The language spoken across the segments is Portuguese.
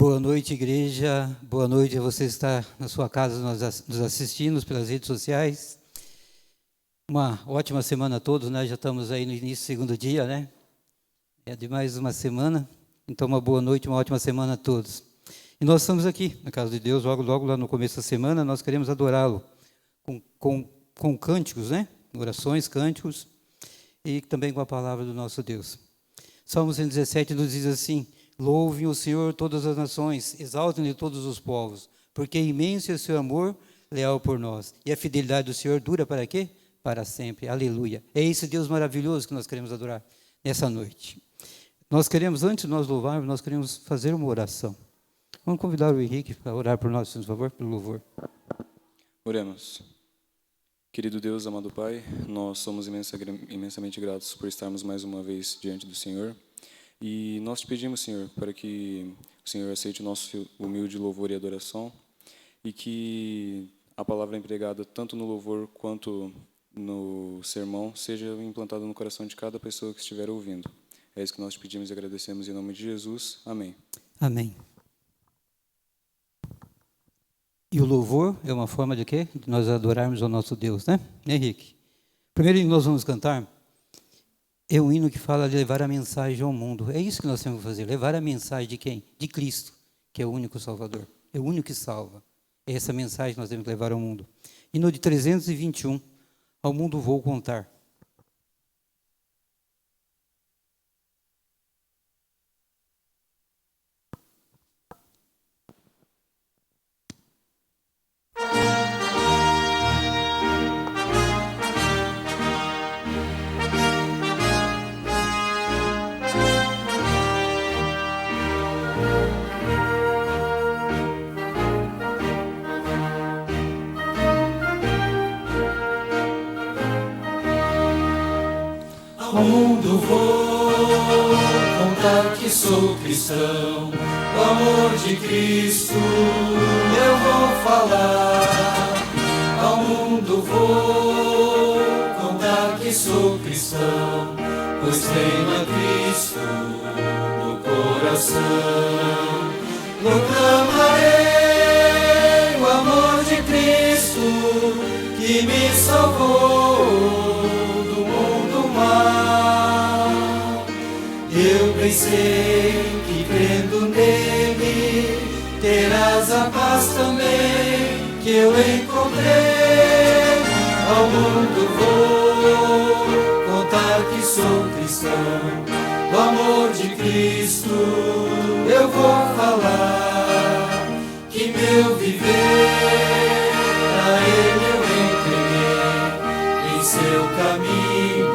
Boa noite, igreja. Boa noite a você que está na sua casa nos assistindo pelas redes sociais. Uma ótima semana a todos, né? Já estamos aí no início do segundo dia, né? É de mais uma semana. Então, uma boa noite, uma ótima semana a todos. E nós estamos aqui, na casa de Deus, logo lá no começo da semana, nós queremos adorá-lo com cânticos, né? Orações, cânticos, e também com a palavra do nosso Deus. Salmo 117 nos diz assim: louvem o Senhor todas as nações, exaltem-lhe todos os povos, porque imenso é o seu amor leal por nós. E a fidelidade do Senhor dura para quê? Para sempre. Aleluia. É esse Deus maravilhoso que nós queremos adorar nessa noite. Nós queremos, antes de nós louvarmos, nós queremos fazer uma oração. Vamos convidar o Henrique para orar por nós, por favor, pelo louvor. Oremos. Querido Deus, amado Pai, nós somos imensamente gratos por estarmos mais uma vez diante do Senhor. E nós te pedimos, Senhor, para que o Senhor aceite o nosso humilde louvor e adoração e que a palavra empregada tanto no louvor quanto no sermão seja implantada no coração de cada pessoa que estiver ouvindo. É isso que nós te pedimos e agradecemos em nome de Jesus. Amém. Amém. E o louvor é uma forma de quê? De nós adorarmos ao nosso Deus, né, Henrique? Primeiro hino que nós vamos cantar é um hino que fala de levar a mensagem ao mundo. É isso que nós temos que fazer, levar a mensagem de quem? De Cristo, que é o único Salvador, é o único que salva. É essa mensagem que nós temos que levar ao mundo. Hino de 321, ao mundo vou contar. Ao mundo vou contar que sou cristão, o amor de Cristo eu vou falar. Ao mundo vou contar que sou cristão, pois tenho a Cristo no coração. Proclamarei o amor de Cristo que me salvou. Eu pensei que crendo nele terás a paz também que eu encontrei. Ao mundo vou contar que sou cristão, o amor de Cristo eu vou falar. Que meu viver a ele eu entreguei, em seu caminho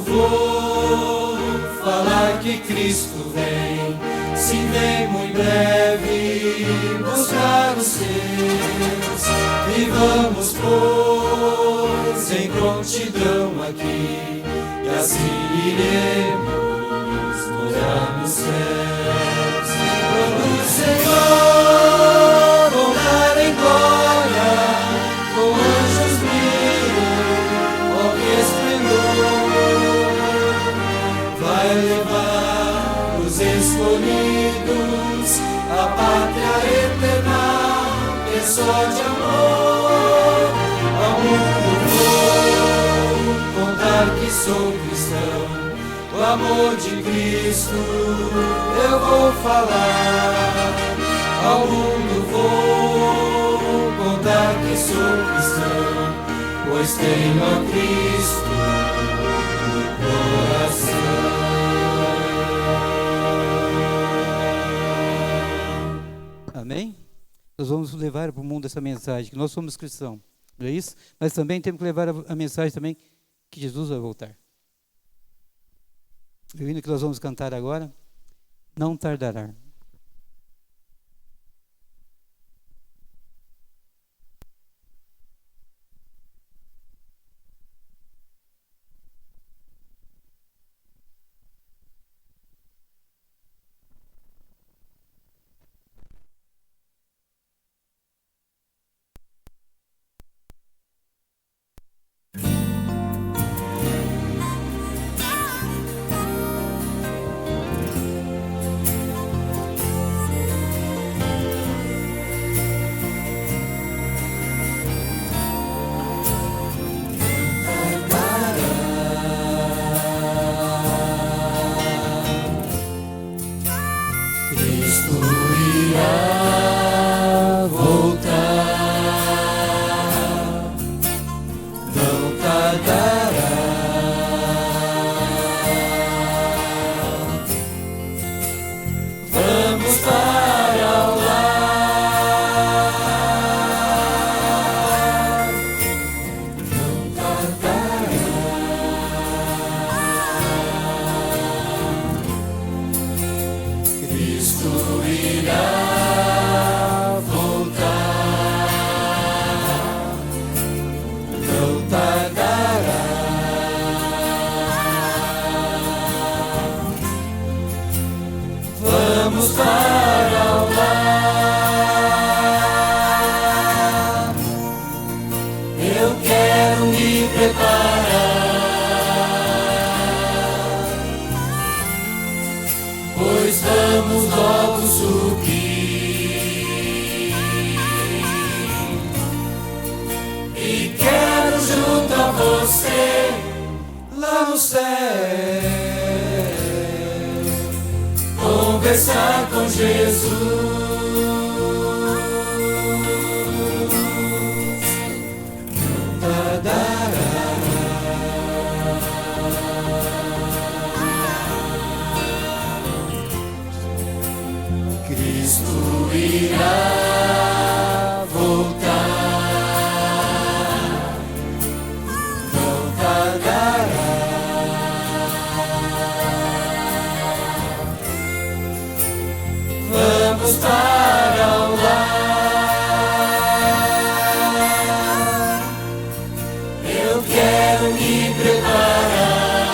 vou falar que Cristo vem, sim, vem muito breve buscar os seus. E vamos, pois, em prontidão aqui, e assim iremos morar nos céus. Quando o Senhor voltar em glória, com anjos mil, ó que esplendor, vai levar os escolhidos à pátria eterna, que só de amor. Ao mundo vou contar que sou cristão, o amor de Cristo eu vou falar. Ao mundo vou contar que sou cristão, pois tenho a Cristo no coração. Amém? Nós vamos levar para o mundo essa mensagem, que nós somos cristãos, não é isso? Mas também temos que levar a mensagem também que Jesus vai voltar. O hino que nós vamos cantar agora, não tardará. no céu, conversar com Jesus. Cristo irá voltar, não tardará. Vamos para o lar, eu quero me preparar,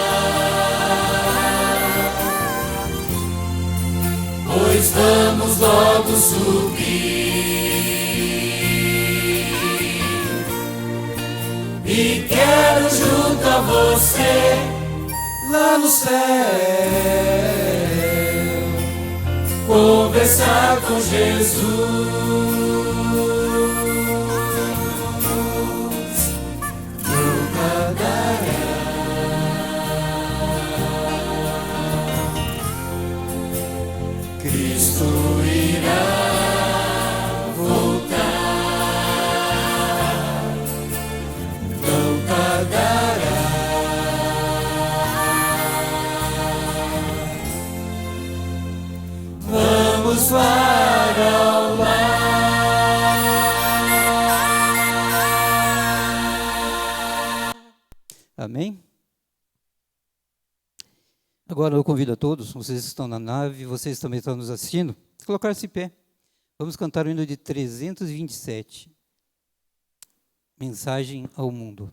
pois vamos logo subir, e quero junto a você lá no céu conversar com Jesus. Não tardará, Cristo irá voltar, não tardará. Vamos para o lar. Amém? Agora eu convido a todos, vocês que estão na nave, vocês também estão nos assistindo, a colocar-se em pé. Vamos cantar o hino de 327. Mensagem ao mundo.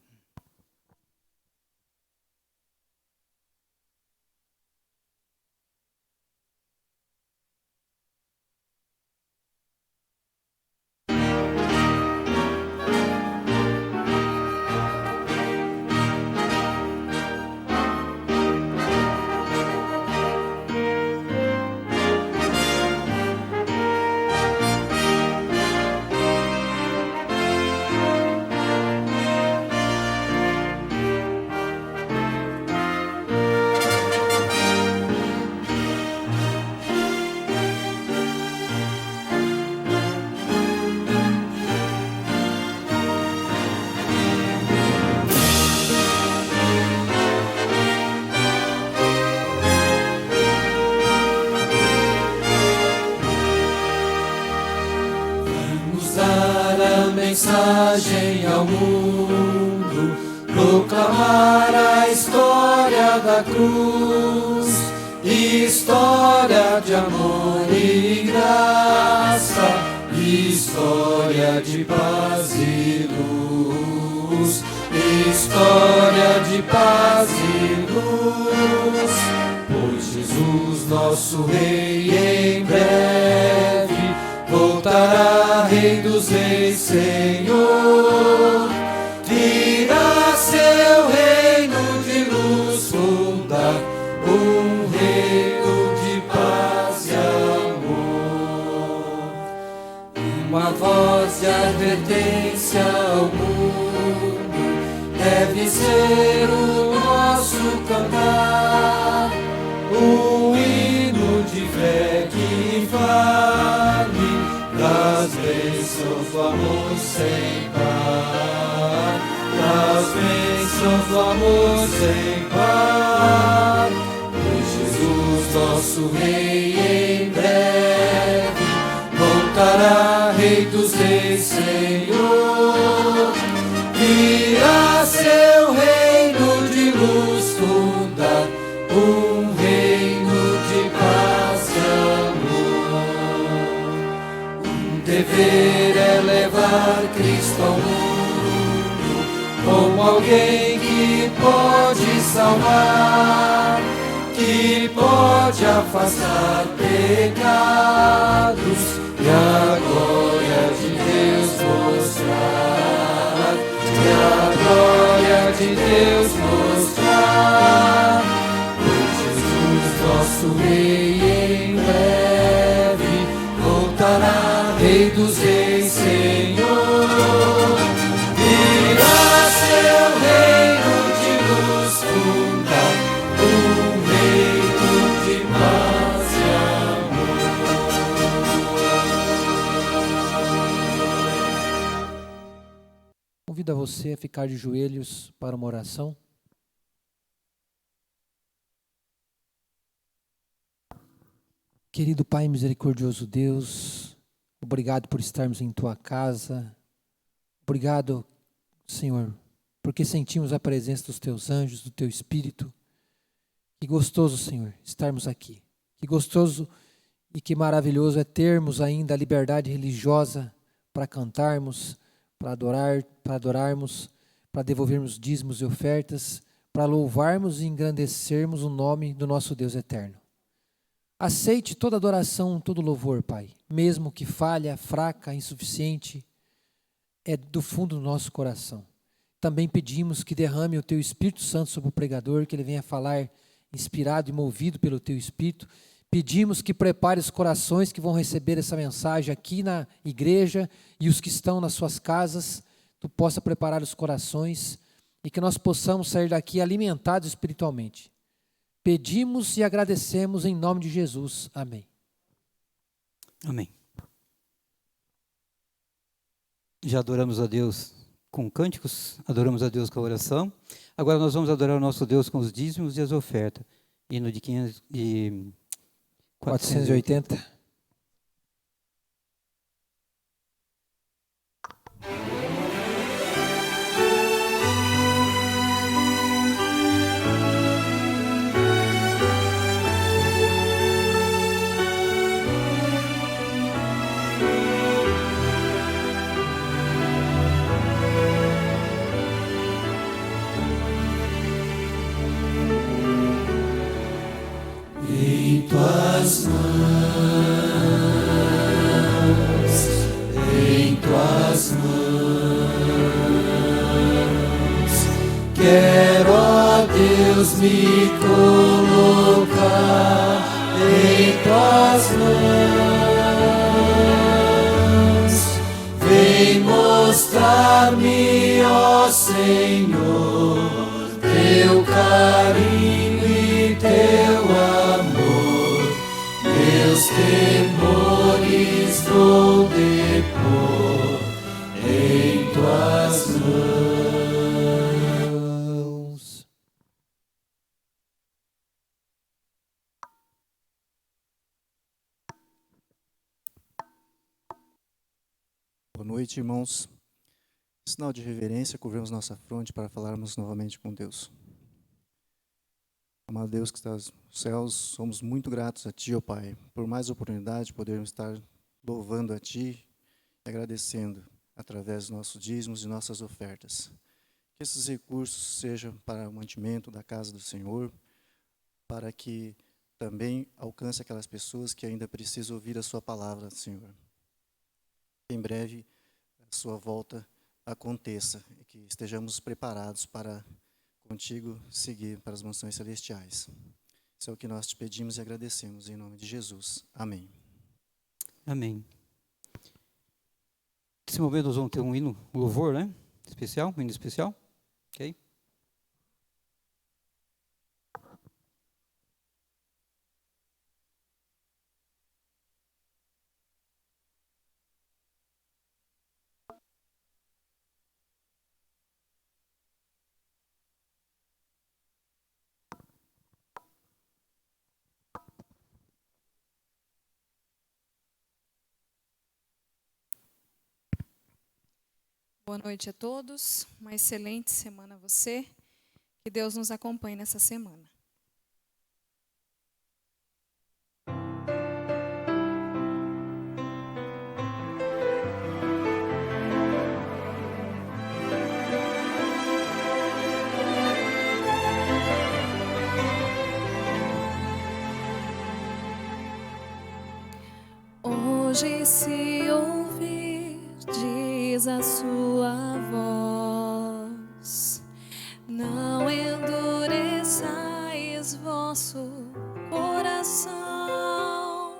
Mensagem ao mundo, proclamar a história da cruz, história de amor e graça, história de paz e luz, história de paz e luz, pois Jesus, nosso Rei, em breve voltará, Rei dos Reis, Senhor, virá seu reino de luz fundar, um reino de paz e amor. Uma voz de advertência ao mundo deve ser o nosso cantar, um hino de fé que fale das bênçãos do amor sem par, das bênçãos do amor sem par. Pois Jesus, nosso Rei, em breve voltará, Rei dos Reis, Senhor, virá seu reino de luz fundar, um reino de paz e amor. Um dever é levar Cristo ao mundo como alguém que pode salvar, que pode afastar pecados e a glória de Deus mostrar, e a glória de Deus mostrar. Pois Jesus, nosso Rei, em breve voltará, Rei dos Reis, Senhor, virá seu reino de luz fundar, você a ficar de joelhos para uma oração? Querido Pai misericordioso Deus, obrigado por estarmos em Tua casa. Obrigado, Senhor, porque sentimos a presença dos Teus anjos, do Teu Espírito. Que gostoso, Senhor, estarmos aqui. Que gostoso e que maravilhoso é termos ainda a liberdade religiosa para cantarmos, para adorarmos, para devolvermos dízimos e ofertas, para louvarmos e engrandecermos o nome do nosso Deus eterno. Aceite toda adoração, todo louvor, Pai, mesmo que falha, fraca, insuficiente, é do fundo do nosso coração. Também pedimos que derrame o Teu Espírito Santo sobre o pregador, que ele venha falar inspirado e movido pelo Teu Espírito. Pedimos que prepare os corações que vão receber essa mensagem aqui na igreja e os que estão nas suas casas. Tu possa preparar os corações e que nós possamos sair daqui alimentados espiritualmente. Pedimos e agradecemos em nome de Jesus. Amém. Amém. Já adoramos a Deus com cânticos, adoramos a Deus com a oração. Agora nós vamos adorar o nosso Deus com os dízimos e as ofertas. Hino de 480. Em tuas mãos, em tuas mãos, quero, ó Deus, me colocar em tuas mãos. Vem mostrar-me, ó Senhor, teu carinho e teu amor, meus temores vou depor em tuas mãos. Boa noite, irmãos. Em sinal de reverência, curvemos nossa fronte para falarmos novamente com Deus. Amado Deus que estás nos céus, somos muito gratos a Ti, ó Pai, por mais oportunidade de podermos estar louvando a Ti e agradecendo através dos nossos dízimos e nossas ofertas. Que esses recursos sejam para o mantimento da casa do Senhor, para que também alcance aquelas pessoas que ainda precisam ouvir a Sua palavra, Senhor. Que em breve a Sua volta aconteça e que estejamos preparados para contigo seguir para as mansões celestiais. Isso é o que nós te pedimos e agradecemos em nome de Jesus. Amém. Amém. Nesse momento nós vamos ter um hino, um louvor, né? Especial, um hino especial. Ok? Boa noite a todos, uma excelente semana a você, que Deus nos acompanhe nessa semana. Hoje se ouvir, diz a sua voz, não endureçais vosso coração.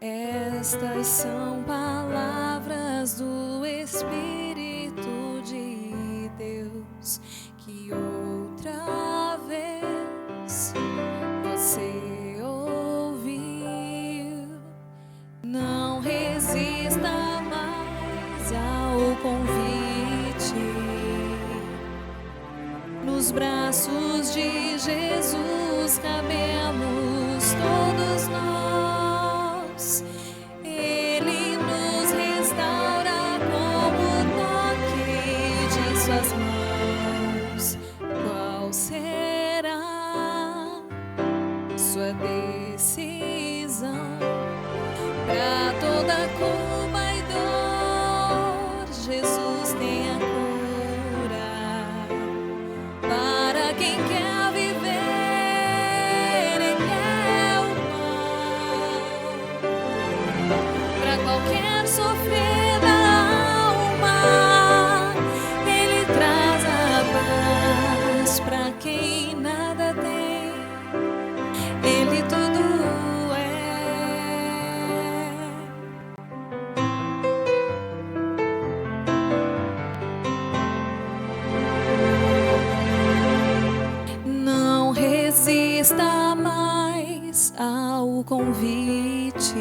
Estas são palavras do Espírito de Deus, que outra vez você ouviu. Não resista mais ao convite. Jesus cabemos todos nós. Ele nos restaura com o toque de suas mãos. Qual será sua decisão? Pra toda culpa e dor, Jesus tem a cura. Para quem quer viver, Ele é o pão. Para qualquer sofrer da alma, Ele traz a paz. Para quem nada tem, Ele tudo é. Não resista mais ao convite.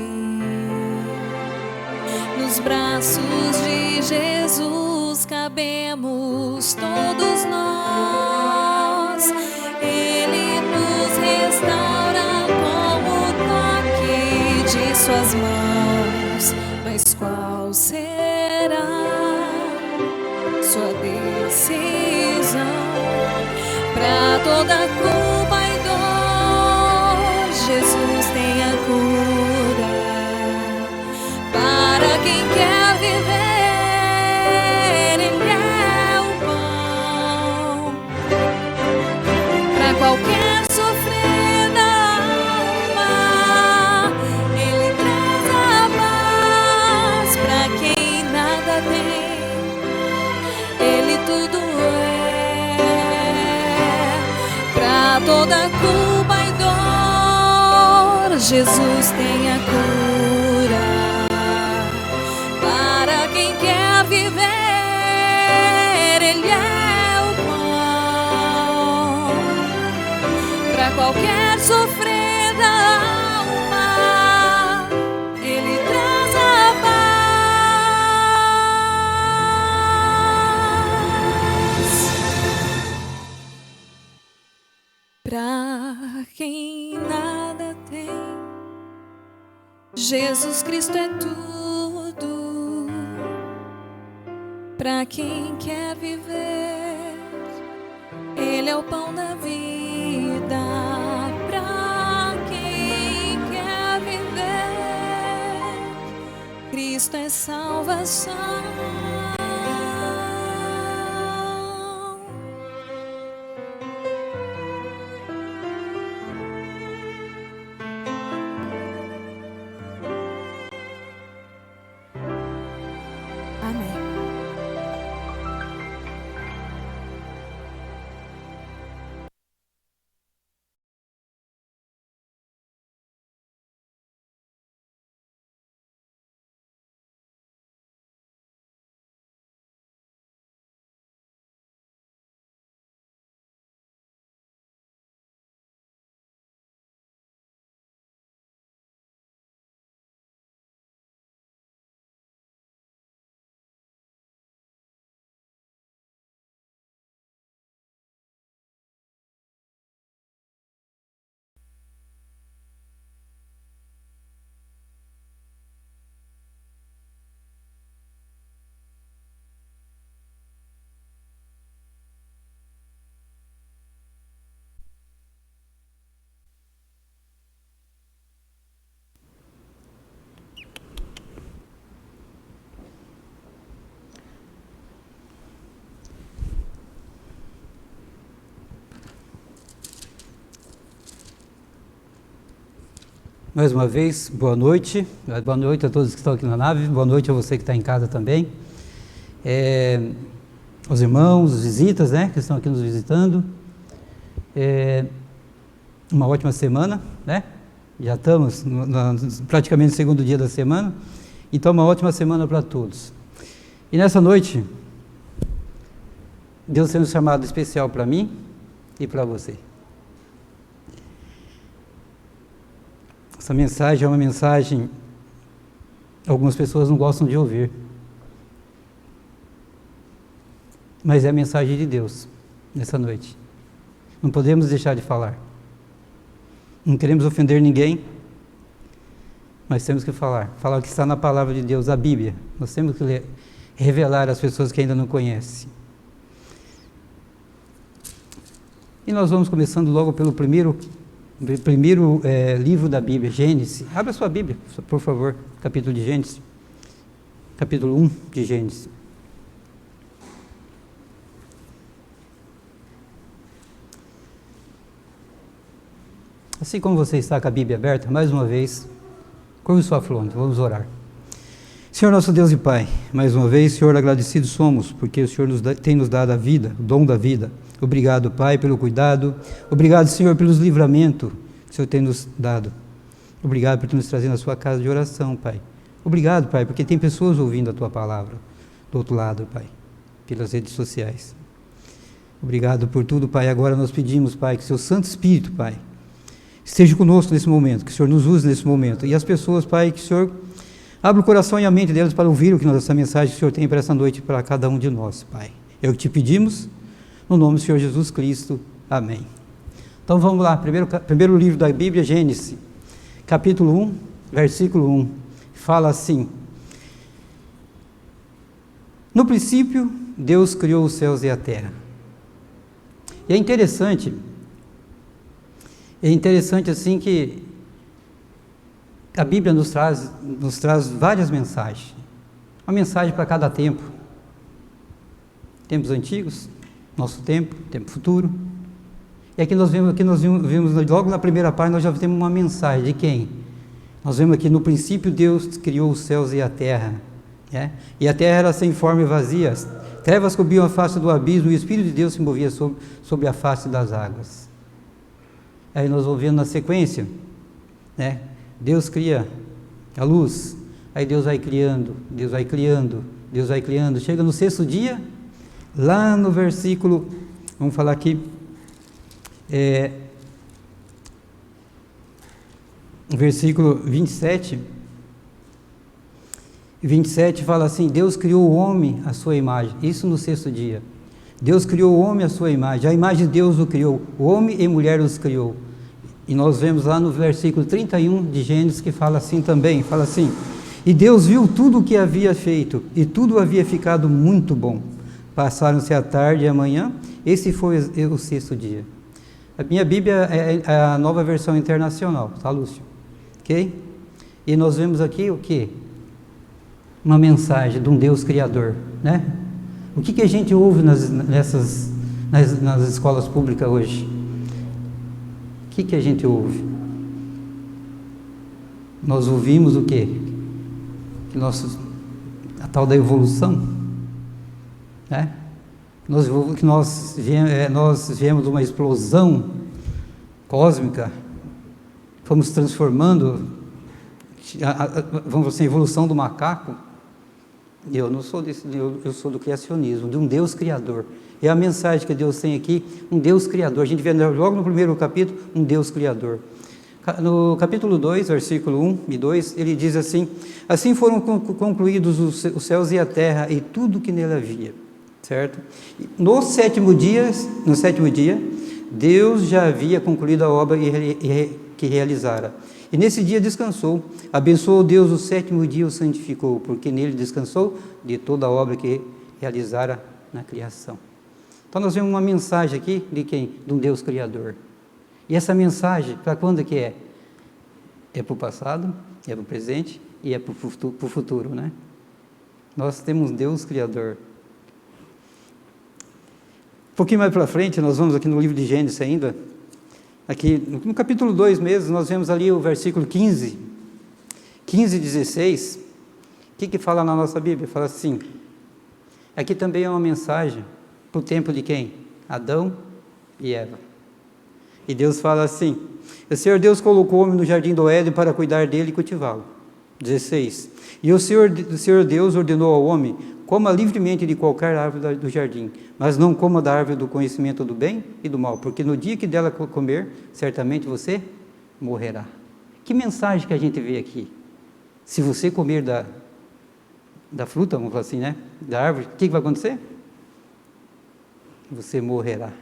Nos braços de Jesus cabemos todos nós. Ele nos restaura com o toque de suas mãos. Mas qual será sua decisão? Pra toda culpa e dor, Jesus tem a cura. Para quem quer viver, Ele é o pão. Pra qualquer sofrer da alma, Ele traz a paz. Pra quem nada tem, Ele tudo é. Pra toda culpa e dor, Jesus tem a cura. Para quem quer viver, Ele é o pão. Pra qualquer sofrer da alma, Ele traz a paz. Pra quem nada tem, Jesus Cristo é tudo. Pra quem quer viver, Ele é o pão da vida. Pra quem quer viver, Cristo é salvação. Amém. Mais uma vez, boa noite. Boa noite a todos que estão aqui na nave. Boa noite a você que está em casa também. Os irmãos, os visitas, né, que estão aqui nos visitando. Uma ótima semana, né? Já estamos praticamente no segundo dia da semana. Então, uma ótima semana para todos. E nessa noite, Deus tem um chamado especial para mim e para você. Essa mensagem é uma mensagem que algumas pessoas não gostam de ouvir. Mas é a mensagem de Deus, nessa noite. Não podemos deixar de falar. Não queremos ofender ninguém, mas temos que falar. Falar o que está na palavra de Deus, a Bíblia. Nós temos que ler, revelar às pessoas que ainda não conhecem. E nós vamos começando logo pelo primeiro livro da Bíblia, Gênesis. Abra sua Bíblia, por favor, capítulo de Gênesis. Capítulo 1 de Gênesis. Assim como você está com a Bíblia aberta, mais uma vez, curve sua fronte, vamos orar. Senhor nosso Deus e Pai, mais uma vez, Senhor, agradecidos somos, porque o Senhor tem nos dado a vida, o dom da vida. Obrigado, Pai, pelo cuidado. Obrigado, Senhor, pelos livramentos que o Senhor tem nos dado. Obrigado por ter nos trazido na sua casa de oração, Pai. Obrigado, Pai, porque tem pessoas ouvindo a Tua palavra do outro lado, Pai, pelas redes sociais. Obrigado por tudo, Pai. Agora nós pedimos, Pai, que o Seu Santo Espírito, Pai, esteja conosco nesse momento, que o Senhor nos use nesse momento. E as pessoas, Pai, que o Senhor abra o coração e a mente delas para ouvir essa mensagem que o Senhor tem para essa noite, para cada um de nós, Pai. É o que te pedimos, no nome do Senhor Jesus Cristo. Amém. Então vamos lá, primeiro livro da Bíblia, Gênesis, capítulo 1, versículo 1. Fala assim: no princípio, Deus criou os céus e a terra. E é interessante assim que a Bíblia nos traz várias mensagens. Uma mensagem para cada tempo. Tempos antigos, nosso tempo futuro. E aqui nós vimos logo na primeira parte, nós já temos uma mensagem de quem? Nós vemos aqui, no princípio Deus criou os céus e a terra. Né? E a terra era sem forma e vazia. Trevas cobriam a face do abismo e o Espírito de Deus se movia sobre a face das águas. Aí nós vamos vendo na sequência, né? Deus cria a luz, aí Deus vai criando, chega no sexto dia, lá no versículo, vamos falar aqui, versículo 27 fala assim: Deus criou o homem à sua imagem, isso no sexto dia. Deus criou o homem à sua imagem, a imagem de Deus o criou, o homem e mulher os criou. E nós vemos lá no versículo 31 de Gênesis que fala assim também, fala assim: e Deus viu tudo o que havia feito, e tudo havia ficado muito bom. Passaram-se a tarde e a manhã, esse foi o sexto dia. A minha Bíblia é a Nova Versão Internacional, tá, Lúcio? Ok? E nós vemos aqui o quê? Uma mensagem de um Deus Criador, né? O que a gente ouve nas escolas públicas hoje? O que a gente ouve? Nós ouvimos o quê? A tal da evolução, né? Nós viemos de uma explosão cósmica, fomos transformando, vamos assim, a evolução do macaco. Eu não sou desse, eu sou do criacionismo, de um Deus Criador. É a mensagem que Deus tem aqui, um Deus Criador. A gente vê logo no primeiro capítulo, um Deus Criador. No capítulo 2, versículo 1 e 2, ele diz assim: assim foram concluídos os céus e a terra e tudo que nele havia. Certo? No sétimo dia, Deus já havia concluído a obra que realizara. E nesse dia descansou. Abençoou Deus o sétimo dia e o santificou, porque nele descansou de toda a obra que realizara na criação. Então nós vemos uma mensagem aqui de quem? De um Deus Criador. E essa mensagem, para quando que é? É para o passado, é para o presente e é para o futuro, né? Nós temos um Deus Criador. Um pouquinho mais para frente, nós vamos aqui no livro de Gênesis ainda, aqui no capítulo 2 mesmo, nós vemos ali o versículo 15 e 16, o que fala na nossa Bíblia? Fala assim, aqui também é uma mensagem para o tempo de quem? Adão e Eva. E Deus fala assim: o Senhor Deus colocou o homem no jardim do Éden para cuidar dele e cultivá-lo. 16. E o Senhor Deus ordenou ao homem: coma livremente de qualquer árvore do jardim, mas não coma da árvore do conhecimento do bem e do mal, porque no dia que dela comer, certamente você morrerá. Que mensagem que a gente vê aqui? Se você comer da fruta, vamos falar assim, né? Da árvore, o que vai acontecer? Você morrerá.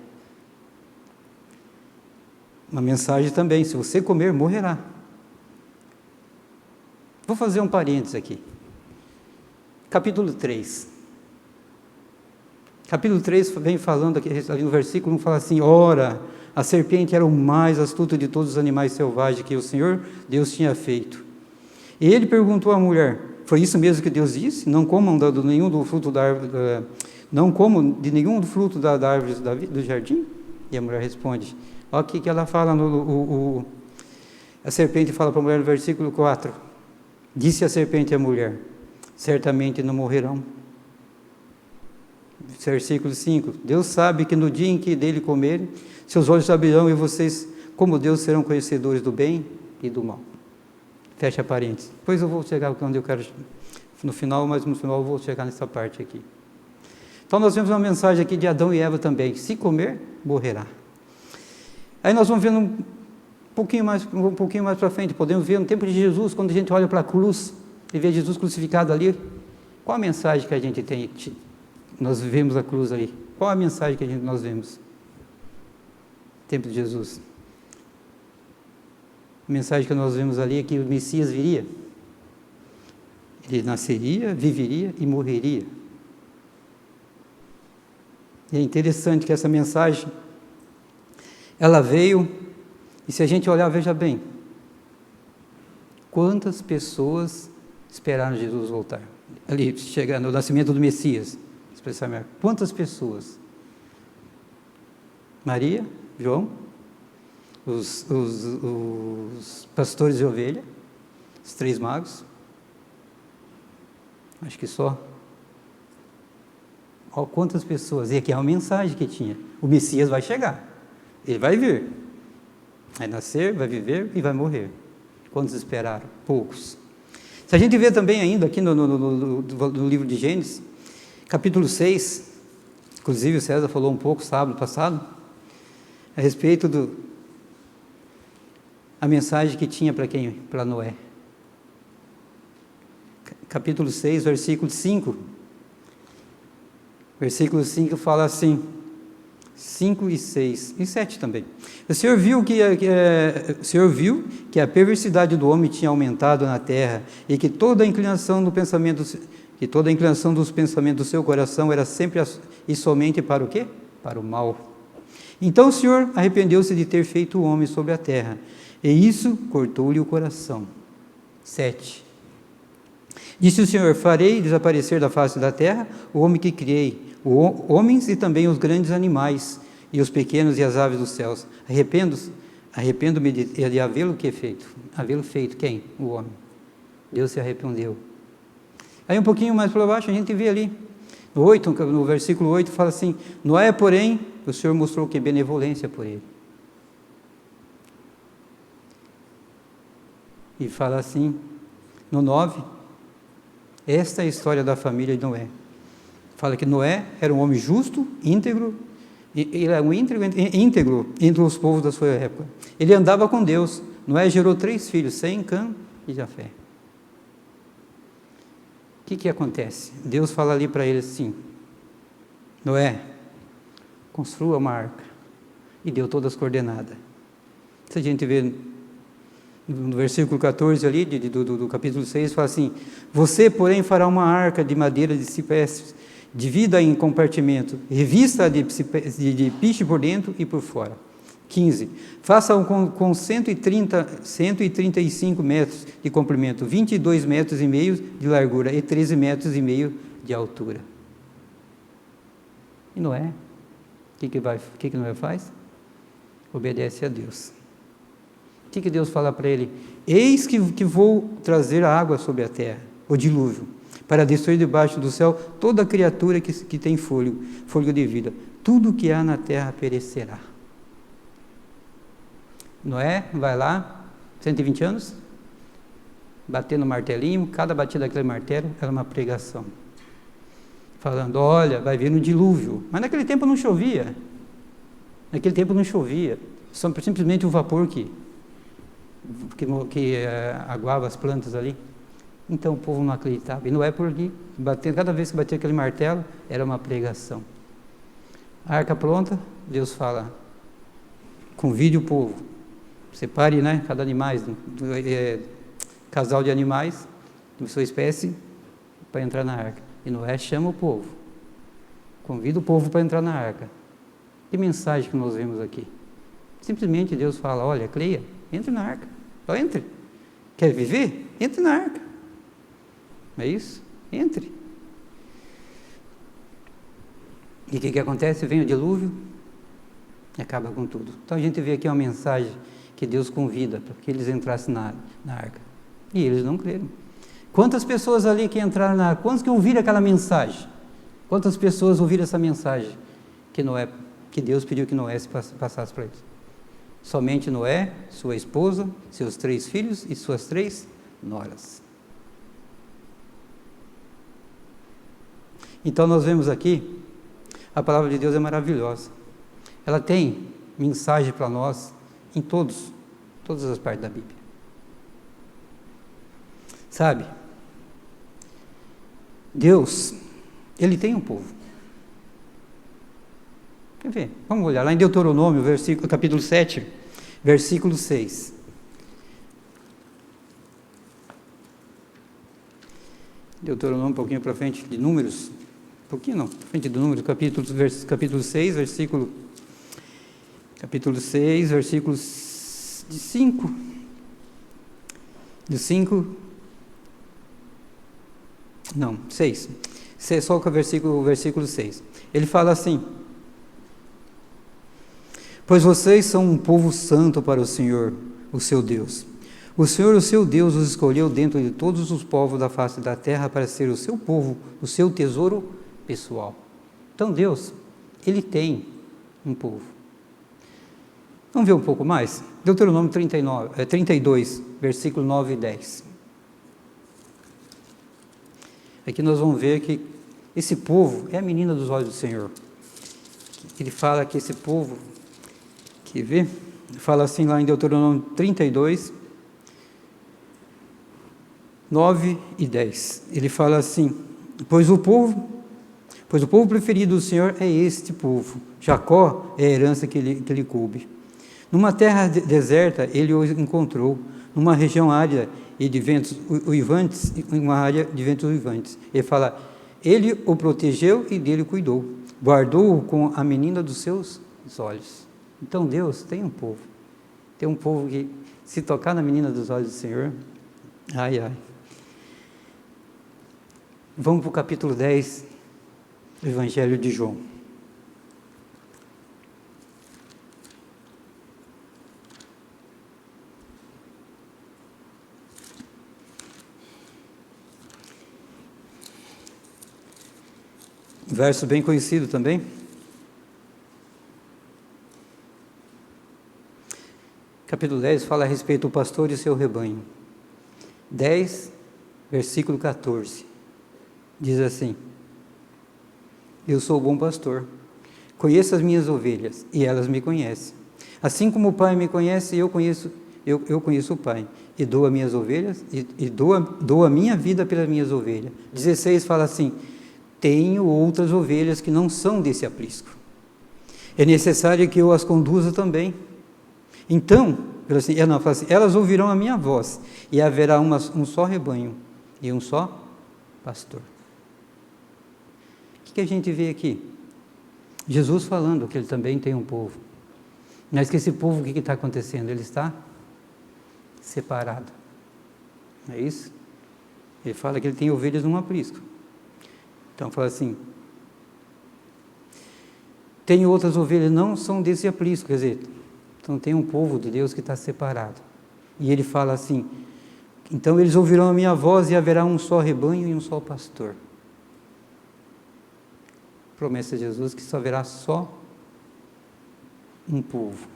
uma mensagem também: se você comer, morrerá. Vou fazer um parênteses aqui. Capítulo 3. Capítulo 3 vem falando aqui, ali no versículo 1, fala assim: ora, a serpente era o mais astuto de todos os animais selvagens que o Senhor Deus tinha feito. E ele perguntou à mulher: foi isso mesmo que Deus disse? Não comam de nenhum do fruto da árvore, não comam de nenhum do fruto da árvore do jardim? E a mulher responde: olha o que ela fala, a serpente fala para a mulher no versículo 4: disse a serpente à mulher: certamente não morrerão. Versículo 5: Deus sabe que no dia em que dele comerem, seus olhos abrirão e vocês, como Deus, serão conhecedores do bem e do mal. Fecha parênteses. Depois eu vou chegar onde eu quero, no final, mas no final eu vou chegar nessa parte aqui. Então nós vemos uma mensagem aqui de Adão e Eva também: se comer, morrerá. Aí nós vamos vendo um pouquinho mais para frente, podemos ver no tempo de Jesus, quando a gente olha para a cruz e vê Jesus crucificado ali, qual a mensagem que a gente tem? Nós vemos a cruz ali. Qual a mensagem que nós vemos? No tempo de Jesus. A mensagem que nós vemos ali é que o Messias viria. Ele nasceria, viveria e morreria. E é interessante que essa mensagem, ela veio, e se a gente olhar, veja bem, quantas pessoas esperaram Jesus voltar? Ali, chegando no nascimento do Messias. Quantas pessoas? Maria, João, os pastores de ovelha, os 3 magos, acho que só. Olha quantas pessoas, e aqui é uma mensagem que tinha: o Messias vai chegar, ele vai vir, vai nascer, vai viver e vai morrer. Quantos esperaram? Poucos. Se a gente vê também ainda aqui no livro de Gênesis, capítulo 6, inclusive o César falou um pouco sábado passado, a respeito a mensagem que tinha para quem? Para Noé. Capítulo 6, versículo 5. Versículo 5 fala assim, 5 e 6, e 7 também. O Senhor viu que a perversidade do homem tinha aumentado na terra, e que toda a inclinação dos pensamentos do seu coração era sempre e somente para o quê? Para o mal. Então o Senhor arrependeu-se de ter feito o homem sobre a terra, e isso cortou-lhe o coração. 7. Disse o Senhor: farei desaparecer da face da terra o homem que criei, homens e também os grandes animais, e os pequenos e as aves dos céus. Arrependo-me de havê-lo feito. Havê-lo feito quem? O homem. Deus se arrependeu. Aí um pouquinho mais para baixo a gente vê ali, no versículo 8, fala assim: Noé, porém, o Senhor mostrou que benevolência por ele. E fala assim, no 9, esta é a história da família de Noé. Fala que Noé era um homem justo, íntegro, ele era um íntegro entre os povos da sua época. Ele andava com Deus. Noé gerou 3 filhos, Sem, Cã e Jafé. O que acontece? Deus fala ali para ele assim: Noé, construa uma arca. E deu todas as coordenadas. Se a gente vê no versículo 14 ali, do capítulo 6, fala assim: você, porém, fará uma arca de madeira de ciprestes, divida em compartimento, revista de piche por dentro e por fora. 15. Faça-o com 135 metros de comprimento, 22 metros e meio de largura e 13 metros e meio de altura. E Noé, o que Noé faz? Obedece a Deus. O que Deus fala para ele? Eis que vou trazer a água sobre a terra, o dilúvio, para destruir debaixo do céu toda criatura que tem fôlego de vida. Tudo que há na terra perecerá. Noé vai lá, 120 anos, batendo martelinho, cada batida daquele martelo era uma pregação. Falando: olha, vai vir um dilúvio. Mas naquele tempo não chovia. Simplesmente o vapor que aguava as plantas ali. Então o povo não acreditava. E Noé por ali, cada vez que batia aquele martelo, era uma pregação. A arca pronta, Deus fala: convide o povo, separe, né, cada animais, casal de animais de sua espécie para entrar na arca. E Noé chama o povo, convida o povo para entrar na arca. Que mensagem que nós vemos aqui? Simplesmente Deus fala, olha, creia, entre na arca, só entre. Quer viver? Entre na arca. Não é isso? Entre. E o que acontece? Vem o dilúvio e acaba com tudo. Então a gente vê aqui uma mensagem que Deus convida para que eles entrassem na arca. E eles não creram. Quantas pessoas ali que entraram na arca? Quantos que ouviram aquela mensagem? Quantas pessoas ouviram essa mensagem que Deus pediu que Noé passasse para eles? Somente Noé, sua esposa, seus 3 filhos e suas 3 noras. Então nós vemos aqui, a palavra de Deus é maravilhosa. Ela tem mensagem para nós em todas as partes da Bíblia. Sabe? Deus, Ele tem um povo. Quer ver? Vamos olhar lá em Deuteronômio, capítulo 7, versículo 6. Deuteronômio um pouquinho para frente de Números, um pouquinho não, para frente de Números, capítulo 6, versículo 5, de 5, não, 6, só o versículo 6, ele fala assim: pois vocês são um povo santo para o Senhor, o seu Deus. O Senhor, o seu Deus, os escolheu dentre de todos os povos da face da terra para ser o seu povo, o seu tesouro pessoal. Então Deus, Ele tem um povo. Vamos ver um pouco mais? Deuteronômio 32, versículo 9 e 10. Aqui nós vamos ver que esse povo é a menina dos olhos do Senhor. Ele fala que esse povo, quer ver? Fala assim lá em Deuteronômio 32, 9 e 10. Ele fala assim: pois o povo preferido do Senhor é este povo. Jacó é a herança que lhe coube. Numa terra deserta ele o encontrou, numa região árida e de ventos uivantes, uma área de ventos uivantes. Ele fala: ele o protegeu e dele cuidou, guardou-o com a menina dos seus olhos. Então Deus tem um povo que, se tocar na menina dos olhos do Senhor, ai, ai. Vamos para o capítulo 10 do Evangelho de João. Verso bem conhecido também. Capítulo 10 fala a respeito do pastor e seu rebanho. 10, versículo 14. Diz assim: eu sou o bom pastor, conheço as minhas ovelhas e elas me conhecem. Assim como o Pai me conhece, eu conheço o Pai, e dou as minhas ovelhas, e dou a minha vida pelas minhas ovelhas. 16 fala assim: tenho outras ovelhas que não são desse aprisco. É necessário que eu as conduza também. Então, fala assim, elas ouvirão a minha voz, e haverá um só rebanho e um só pastor. O que a gente vê aqui? Jesus falando que ele também tem um povo. Mas que esse povo, o que está acontecendo? Ele está separado. Não é isso? Ele fala que ele tem ovelhas num aprisco. Então fala assim: tem outras ovelhas, não são desse aprisco, quer dizer, então tem um povo de Deus que está separado. E ele fala assim: então eles ouvirão a minha voz e haverá um só rebanho e um só pastor. Promessa de Jesus que só haverá só um povo.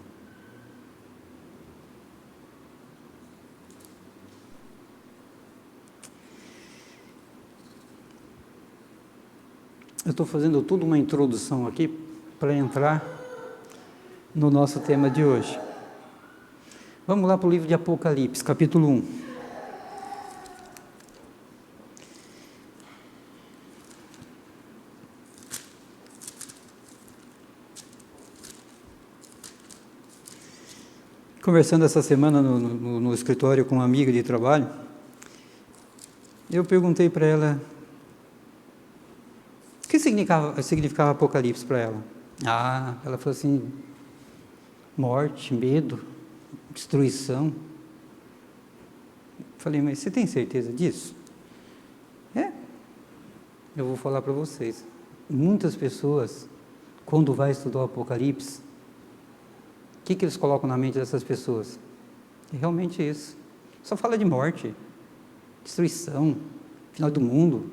Eu estou fazendo tudo uma introdução aqui para entrar no nosso tema de hoje. Vamos lá para o livro de Apocalipse, capítulo 1. Conversando essa semana no escritório com uma amiga de trabalho, eu perguntei para ela o que significava Apocalipse para ela. Ela falou assim: morte, medo, destruição. Falei, mas você tem certeza disso? Eu vou falar para vocês. Muitas pessoas, quando vai estudar o Apocalipse, o que eles colocam na mente dessas pessoas? É realmente isso. Só fala de morte, destruição, final do mundo.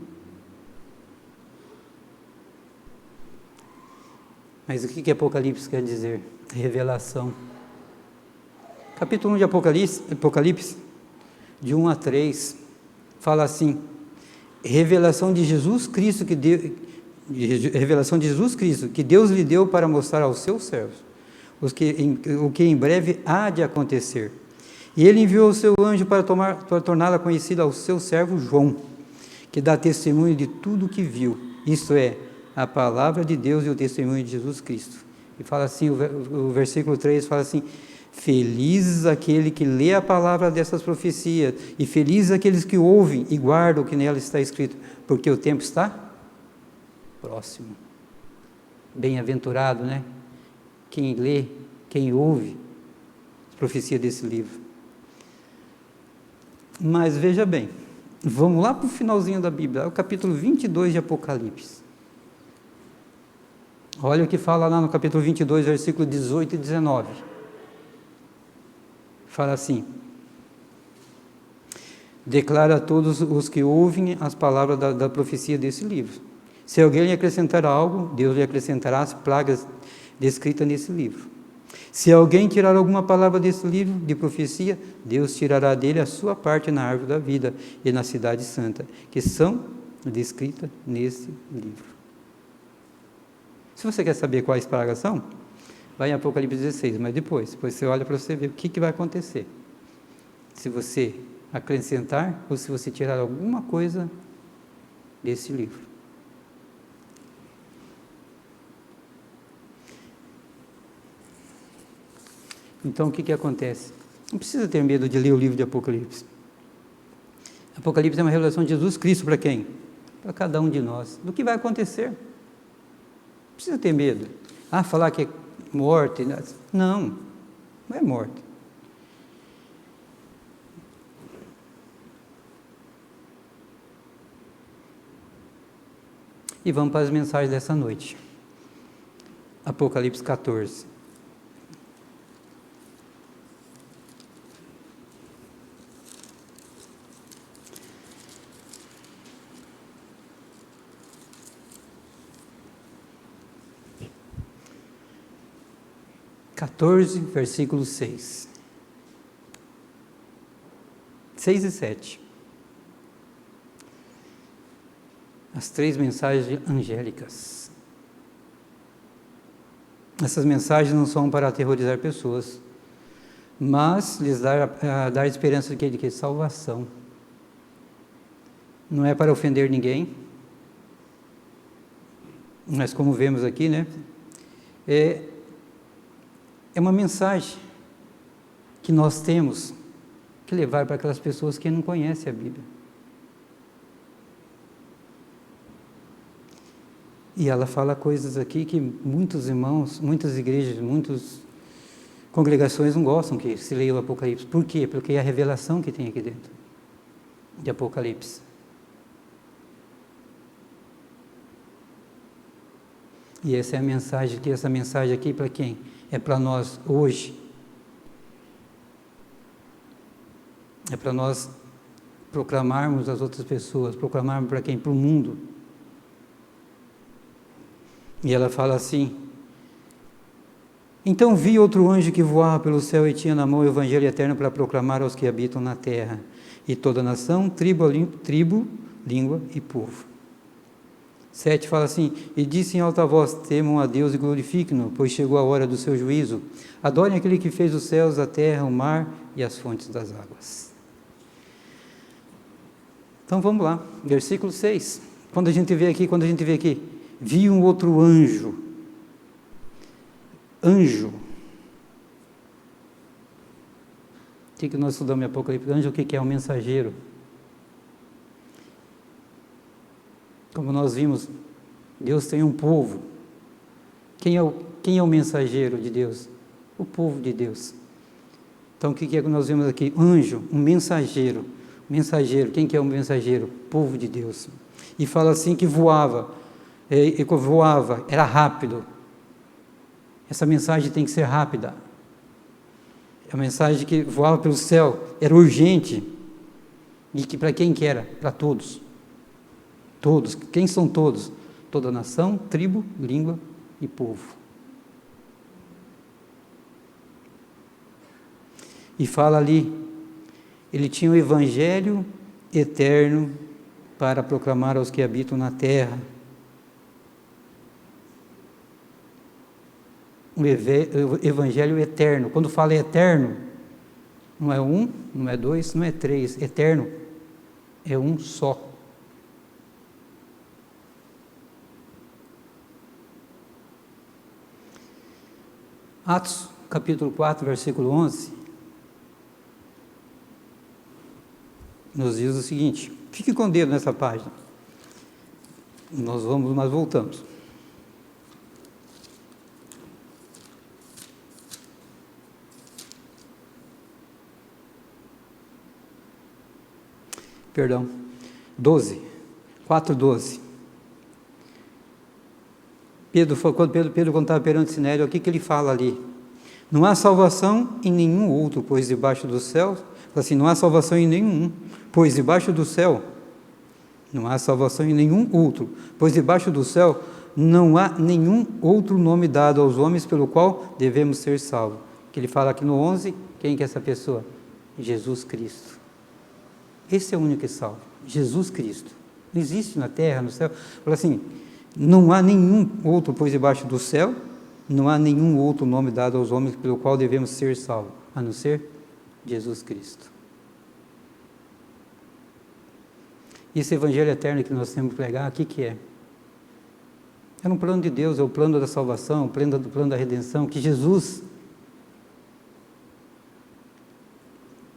Mas o que Apocalipse quer dizer? Revelação. Capítulo 1 de Apocalipse, de 1 a 3, fala assim: revelação de Jesus Cristo que Deus lhe deu para mostrar aos seus servos o que em breve há de acontecer. E ele enviou o seu anjo para torná-la conhecida ao seu servo João, que dá testemunho de tudo o que viu, isto é, a palavra de Deus e o testemunho de Jesus Cristo. E fala assim, o versículo 3 fala assim: felizes aquele que lê a palavra dessas profecias, e felizes aqueles que ouvem e guardam o que nela está escrito, porque o tempo está próximo. Bem-aventurado, né? Quem lê, quem ouve as profecias desse livro. Mas veja bem, vamos lá para o finalzinho da Bíblia, o capítulo 22 de Apocalipse. Olha o que fala lá no capítulo 22, versículo 18 e 19. Fala assim: declara a todos os que ouvem as palavras da profecia desse livro. Se alguém lhe acrescentar algo, Deus lhe acrescentará as pragas descritas nesse livro. Se alguém tirar alguma palavra desse livro de profecia, Deus tirará dele a sua parte na árvore da vida e na cidade santa, que são descritas nesse livro. Se você quer saber quais pragas são, vai em Apocalipse 16, mas depois você olha para você ver o que vai acontecer. Se você acrescentar ou se você tirar alguma coisa desse livro. Então, o que acontece? Não precisa ter medo de ler o livro de Apocalipse. Apocalipse é uma revelação de Jesus Cristo para quem? Para cada um de nós. Do que vai acontecer. Não precisa ter medo. Falar que é morte. Não é morte. E vamos para as mensagens dessa noite. Apocalipse 14. Versículo 6. 6 e 7. As 3 mensagens angélicas. Essas mensagens não são para aterrorizar pessoas, mas lhes dar esperança de que salvação. Não é para ofender ninguém, mas como vemos aqui, né? É uma mensagem que nós temos que levar para aquelas pessoas que não conhecem a Bíblia. E ela fala coisas aqui que muitos irmãos, muitas igrejas, muitas congregações não gostam que se leia o Apocalipse. Por quê? Porque é a revelação que tem aqui dentro de Apocalipse. E essa é a mensagem aqui, essa mensagem aqui para quem? É para nós hoje. É para nós proclamarmos às outras pessoas, proclamarmos para quem? Para o mundo. E ela fala assim: então vi outro anjo que voava pelo céu e tinha na mão o evangelho eterno para proclamar aos que habitam na terra, e toda nação, tribo, língua e povo. 7 fala assim: e disse em alta voz: temam a Deus e glorifiquem-no, pois chegou a hora do seu juízo. Adorem aquele que fez os céus, a terra, o mar e as fontes das águas. Então vamos lá, versículo 6. Quando a gente vê aqui, vi um outro anjo. que nós estudamos em Apocalipse? Anjo, o que é um mensageiro? Como nós vimos, Deus tem um povo. Quem é o mensageiro de Deus? O povo de Deus. Então, o que é que nós vemos aqui? Anjo, um mensageiro. Mensageiro, quem que é o mensageiro? Povo de Deus. E fala assim que voava, era rápido. Essa mensagem tem que ser rápida. A mensagem que voava pelo céu era urgente. E que para quem que era? Para todos. Todos. Quem são todos? Toda nação, tribo, língua e povo. E fala ali, ele tinha o evangelho eterno para proclamar aos que habitam na terra. O evangelho eterno. Quando fala eterno, não é um, não é dois, não é três. Eterno é um só. Atos, capítulo 4, versículo 11, nos diz o seguinte, fique com o dedo nessa página, nós voltamos. Perdão, 12, 4:12. Quando Pedro estava perante o Sinédrio, o que ele fala ali? Não há salvação em nenhum outro, pois debaixo do céu, assim, não há salvação em nenhum, pois debaixo do céu, não há salvação em nenhum outro, pois debaixo do céu não há nenhum outro nome dado aos homens pelo qual devemos ser salvos. Que ele fala aqui no 11, quem que é essa pessoa? Jesus Cristo. Esse é o único que salva, Jesus Cristo. Não existe na terra, no céu. Fala assim, não há nenhum outro, pois debaixo do céu, não há nenhum outro nome dado aos homens pelo qual devemos ser salvos, a não ser Jesus Cristo. Esse evangelho eterno que nós temos que pregar, o que é? É um plano de Deus, é o plano da salvação, o plano da redenção, que Jesus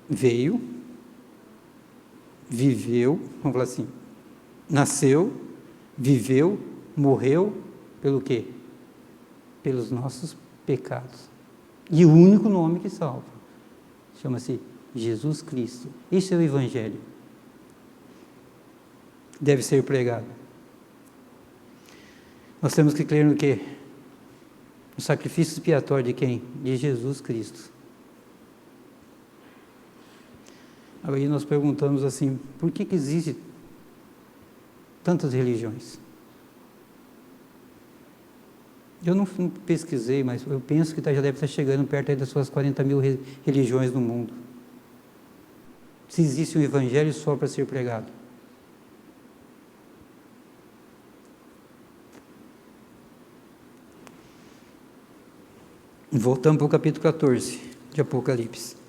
veio, viveu, vamos falar assim, nasceu, viveu, morreu, pelo quê? Pelos nossos pecados. E o único nome que salva chama-se Jesus Cristo. Esse é o Evangelho. Deve ser pregado. Nós temos que crer no quê? No sacrifício expiatório de quem? De Jesus Cristo. Aí nós perguntamos assim, por que existem tantas religiões? Eu não pesquisei, mas eu penso que já deve estar chegando perto aí das suas 40 mil religiões no mundo. Se existe um evangelho só para ser pregado. Voltamos para o capítulo 14 de Apocalipse.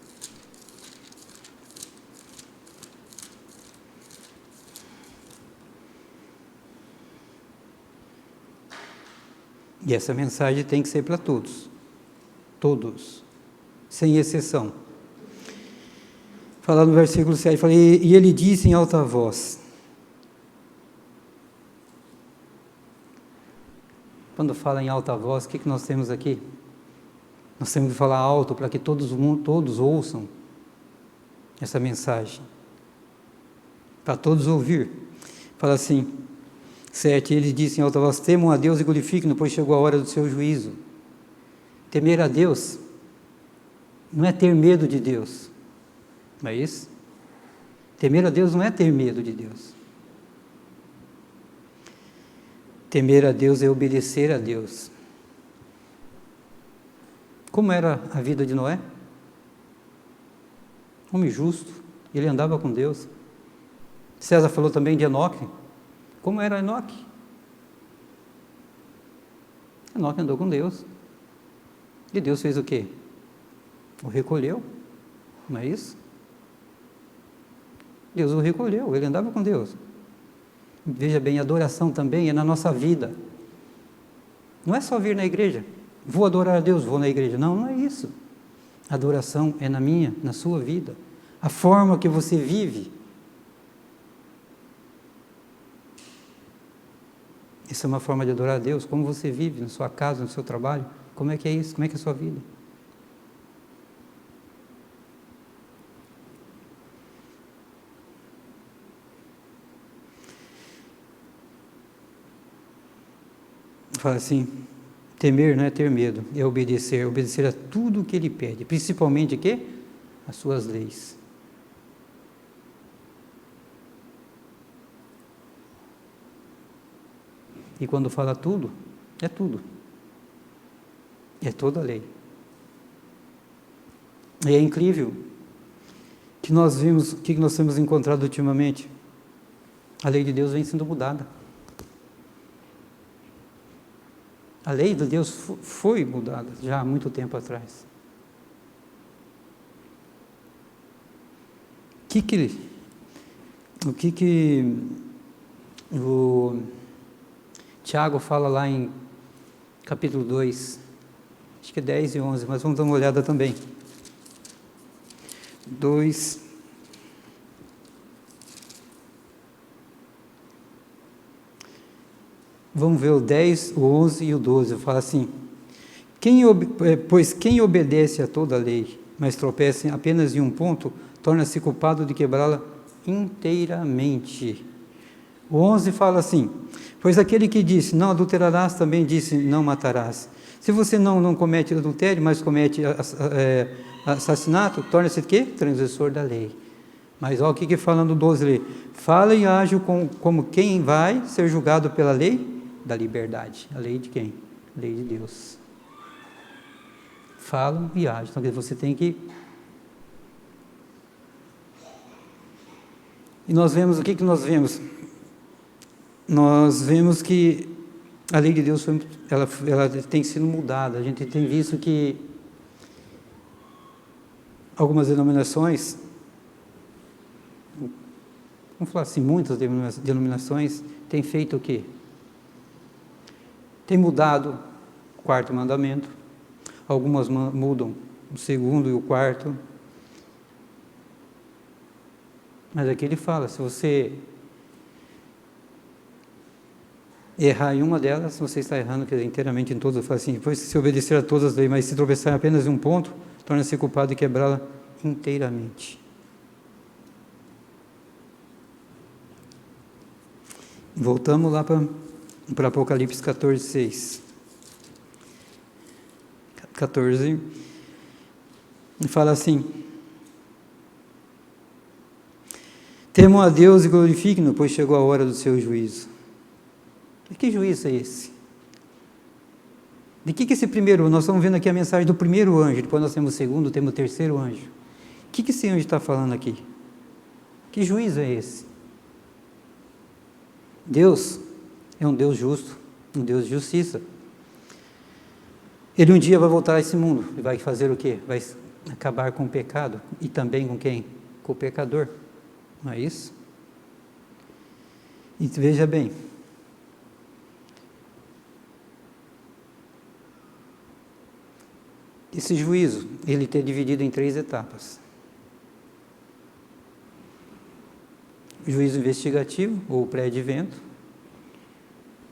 E essa mensagem tem que ser para todos. Todos. Sem exceção. Fala no versículo 7, fala, e ele disse em alta voz. Quando fala em alta voz, o que nós temos aqui? Nós temos que falar alto para que todos ouçam essa mensagem. Para todos ouvir. Fala assim, 7, ele disse em alta voz, temam a Deus e glorifiquem-no, pois chegou a hora do seu juízo. Temer a Deus não é ter medo de Deus, não é isso? Temer a Deus não é ter medo de Deus. Temer a Deus é obedecer a Deus. Como era a vida de Noé? Homem justo, ele andava com Deus. César falou também de Enoque. Como era Enoque? Enoque andou com Deus. E Deus fez o quê? O recolheu. Não é isso? Deus o recolheu, ele andava com Deus. Veja bem, a adoração também é na nossa vida. Não é só vir na igreja. Vou adorar a Deus, vou na igreja. Não, não é isso. Adoração é na minha, na sua vida. A forma que você vive. Isso é uma forma de adorar a Deus. Como você vive na sua casa, no seu trabalho. Como é que é isso? Como é que é a sua vida? Fala assim, temer não é ter medo, é obedecer a tudo o que Ele pede, principalmente o quê? As suas leis. E quando fala tudo, é tudo. É toda a lei. E é incrível que nós vimos, o que nós temos encontrado ultimamente? A lei de Deus vem sendo mudada. A lei de Deus foi mudada já há muito tempo atrás. O que o Tiago fala lá em capítulo 2, acho que é 10 e 11, mas vamos dar uma olhada também. 2. Vamos ver o 10, o 11 e o 12. Fala assim, pois quem obedece a toda a lei, mas tropeça apenas em um ponto, torna-se culpado de quebrá-la inteiramente. O 11 fala assim, pois aquele que disse, não adulterarás, também disse, não matarás. Se você não comete adultério, mas comete assassinato, torna-se o quê? Transgressor da lei. Mas olha o que fala no 12 ali. Fala e age como quem vai ser julgado pela lei da liberdade. A lei de quem? A lei de Deus. Falam e agem. Então você tem que... E nós vemos, o que nós vemos? Nós vemos que a lei de Deus ela tem sido mudada. A gente tem visto que algumas denominações, vamos falar assim, muitas denominações têm feito o quê? Tem mudado o quarto mandamento, algumas mudam o segundo e o quarto, mas aqui ele fala, se você errar em uma delas, você está errando inteiramente em todas. Ele fala assim, depois se obedecer a todas as leis, mas se tropeçar em apenas em um ponto, torna-se culpado de quebrá-la inteiramente. Voltamos lá para Apocalipse 14, 6. 14. E fala assim, temam a Deus e glorifiquem-no, pois chegou a hora do seu juízo. E que juízo é esse? De que esse primeiro, nós estamos vendo aqui a mensagem do primeiro anjo, depois nós temos o segundo, temos o terceiro anjo. O que esse anjo está falando aqui? Que juízo é esse? Deus é um Deus justo, um Deus de justiça. Ele um dia vai voltar a esse mundo e vai fazer o quê? Vai acabar com o pecado e também com quem? Com o pecador. Não é isso? E veja bem, esse juízo, ele é dividido em 3 etapas. O juízo investigativo, ou pré-advento.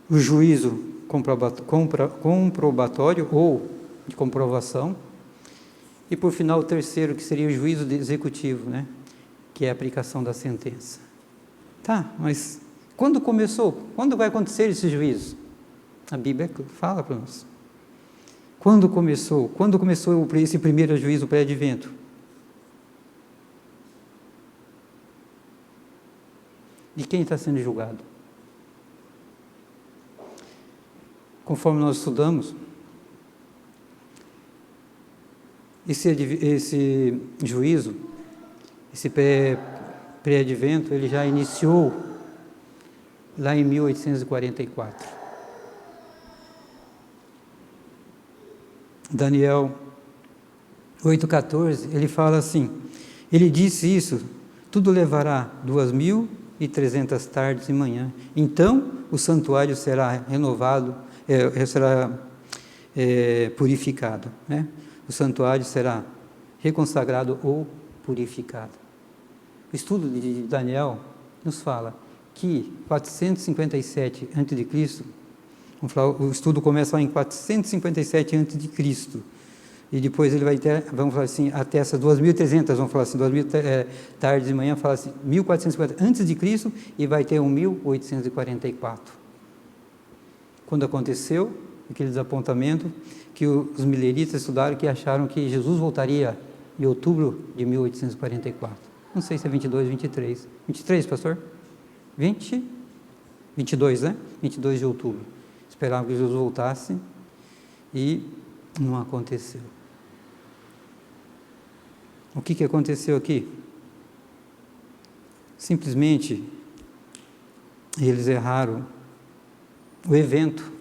O juízo comprobatório, ou de comprovação. E, por final, o terceiro, que seria o juízo executivo, né? Que é a aplicação da sentença. Tá, mas quando começou? Quando vai acontecer esse juízo? A Bíblia fala para nós. Quando começou? Quando começou esse primeiro juízo pré-advento? De quem está sendo julgado? Conforme nós estudamos, esse juízo, esse pré-advento, ele já iniciou lá em 1844. Daniel 8,14, ele fala assim, ele disse isso, tudo levará 2.300 tardes e manhã, então o santuário será renovado, será purificado, né? O santuário será reconsagrado ou purificado. O estudo de Daniel nos fala que 457 a.C., o estudo começa lá em 457 a.C., e depois ele vai ter, vamos falar assim, até essas 2.300, vamos falar assim, 2.000 tardes de manhã, fala assim, 1450 a.C., e vai ter 1844. Quando aconteceu aquele desapontamento, que os mileritas estudaram, que acharam que Jesus voltaria em outubro de 1844. Não sei se é 22, 23. 23, pastor? 22, né? 22 de outubro. Esperavam que Jesus voltasse e não aconteceu. O que aconteceu aqui? Simplesmente, eles erraram o evento,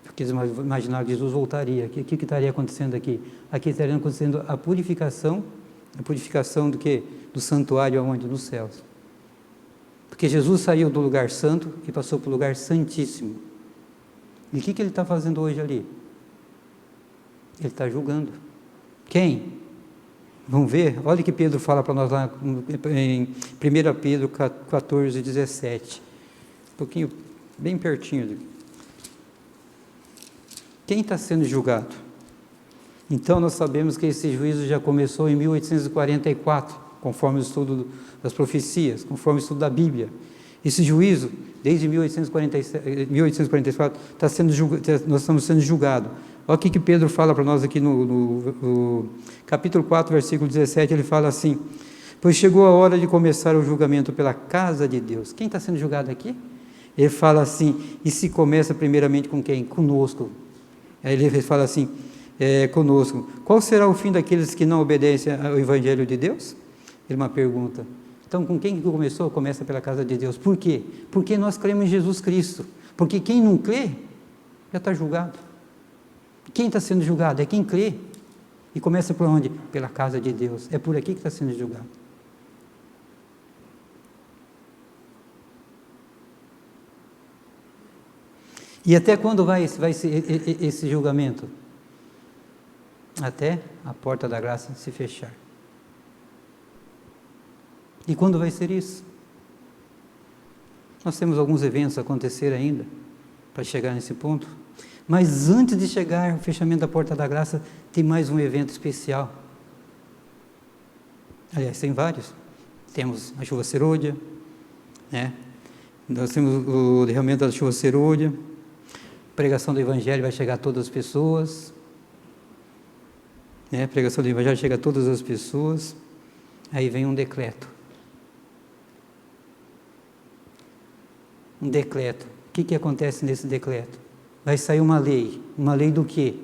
porque eles imaginaram que Jesus voltaria. O que estaria acontecendo aqui? Aqui estaria acontecendo a purificação do quê? Do santuário aonde? Nos céus. Porque Jesus saiu do lugar santo e passou para o lugar santíssimo. E o que ele está fazendo hoje ali? Ele está julgando. Quem? Vamos ver? Olha o que Pedro fala para nós lá em 1 Pedro 14, 17. Um pouquinho, bem pertinho. Quem está sendo julgado? Então, nós sabemos que esse juízo já começou em 1844, conforme o estudo das profecias, conforme o estudo da Bíblia. Esse juízo, desde 1844, nós estamos sendo julgados. Olha o que Pedro fala para nós aqui no capítulo 4, versículo 17, ele fala assim: pois chegou a hora de começar o julgamento pela casa de Deus. Quem está sendo julgado aqui? Ele fala assim, e se começa primeiramente com quem? Conosco. Aí ele fala assim, conosco. Qual será o fim daqueles que não obedecem ao Evangelho de Deus? Ele uma pergunta. Então, com quem que começou? Começa pela casa de Deus. Por quê? Porque nós cremos em Jesus Cristo. Porque quem não crê, já está julgado. Quem está sendo julgado? É quem crê. E começa por onde? Pela casa de Deus. É por aqui que está sendo julgado. E até quando vai ser esse julgamento? Até a porta da graça se fechar. E quando vai ser isso? Nós temos alguns eventos a acontecer ainda, para chegar nesse ponto. Mas antes de chegar ao fechamento da porta da graça, tem mais um evento especial. Aliás, tem vários. Temos a chuva serôdia, né? Nós temos o derramamento da chuva serôdia, pregação do Evangelho vai chegar a todas as pessoas, né? Pregação do Evangelho chega a todas as pessoas, aí vem um decreto. Um decreto. O que acontece nesse decreto? Vai sair uma lei do quê?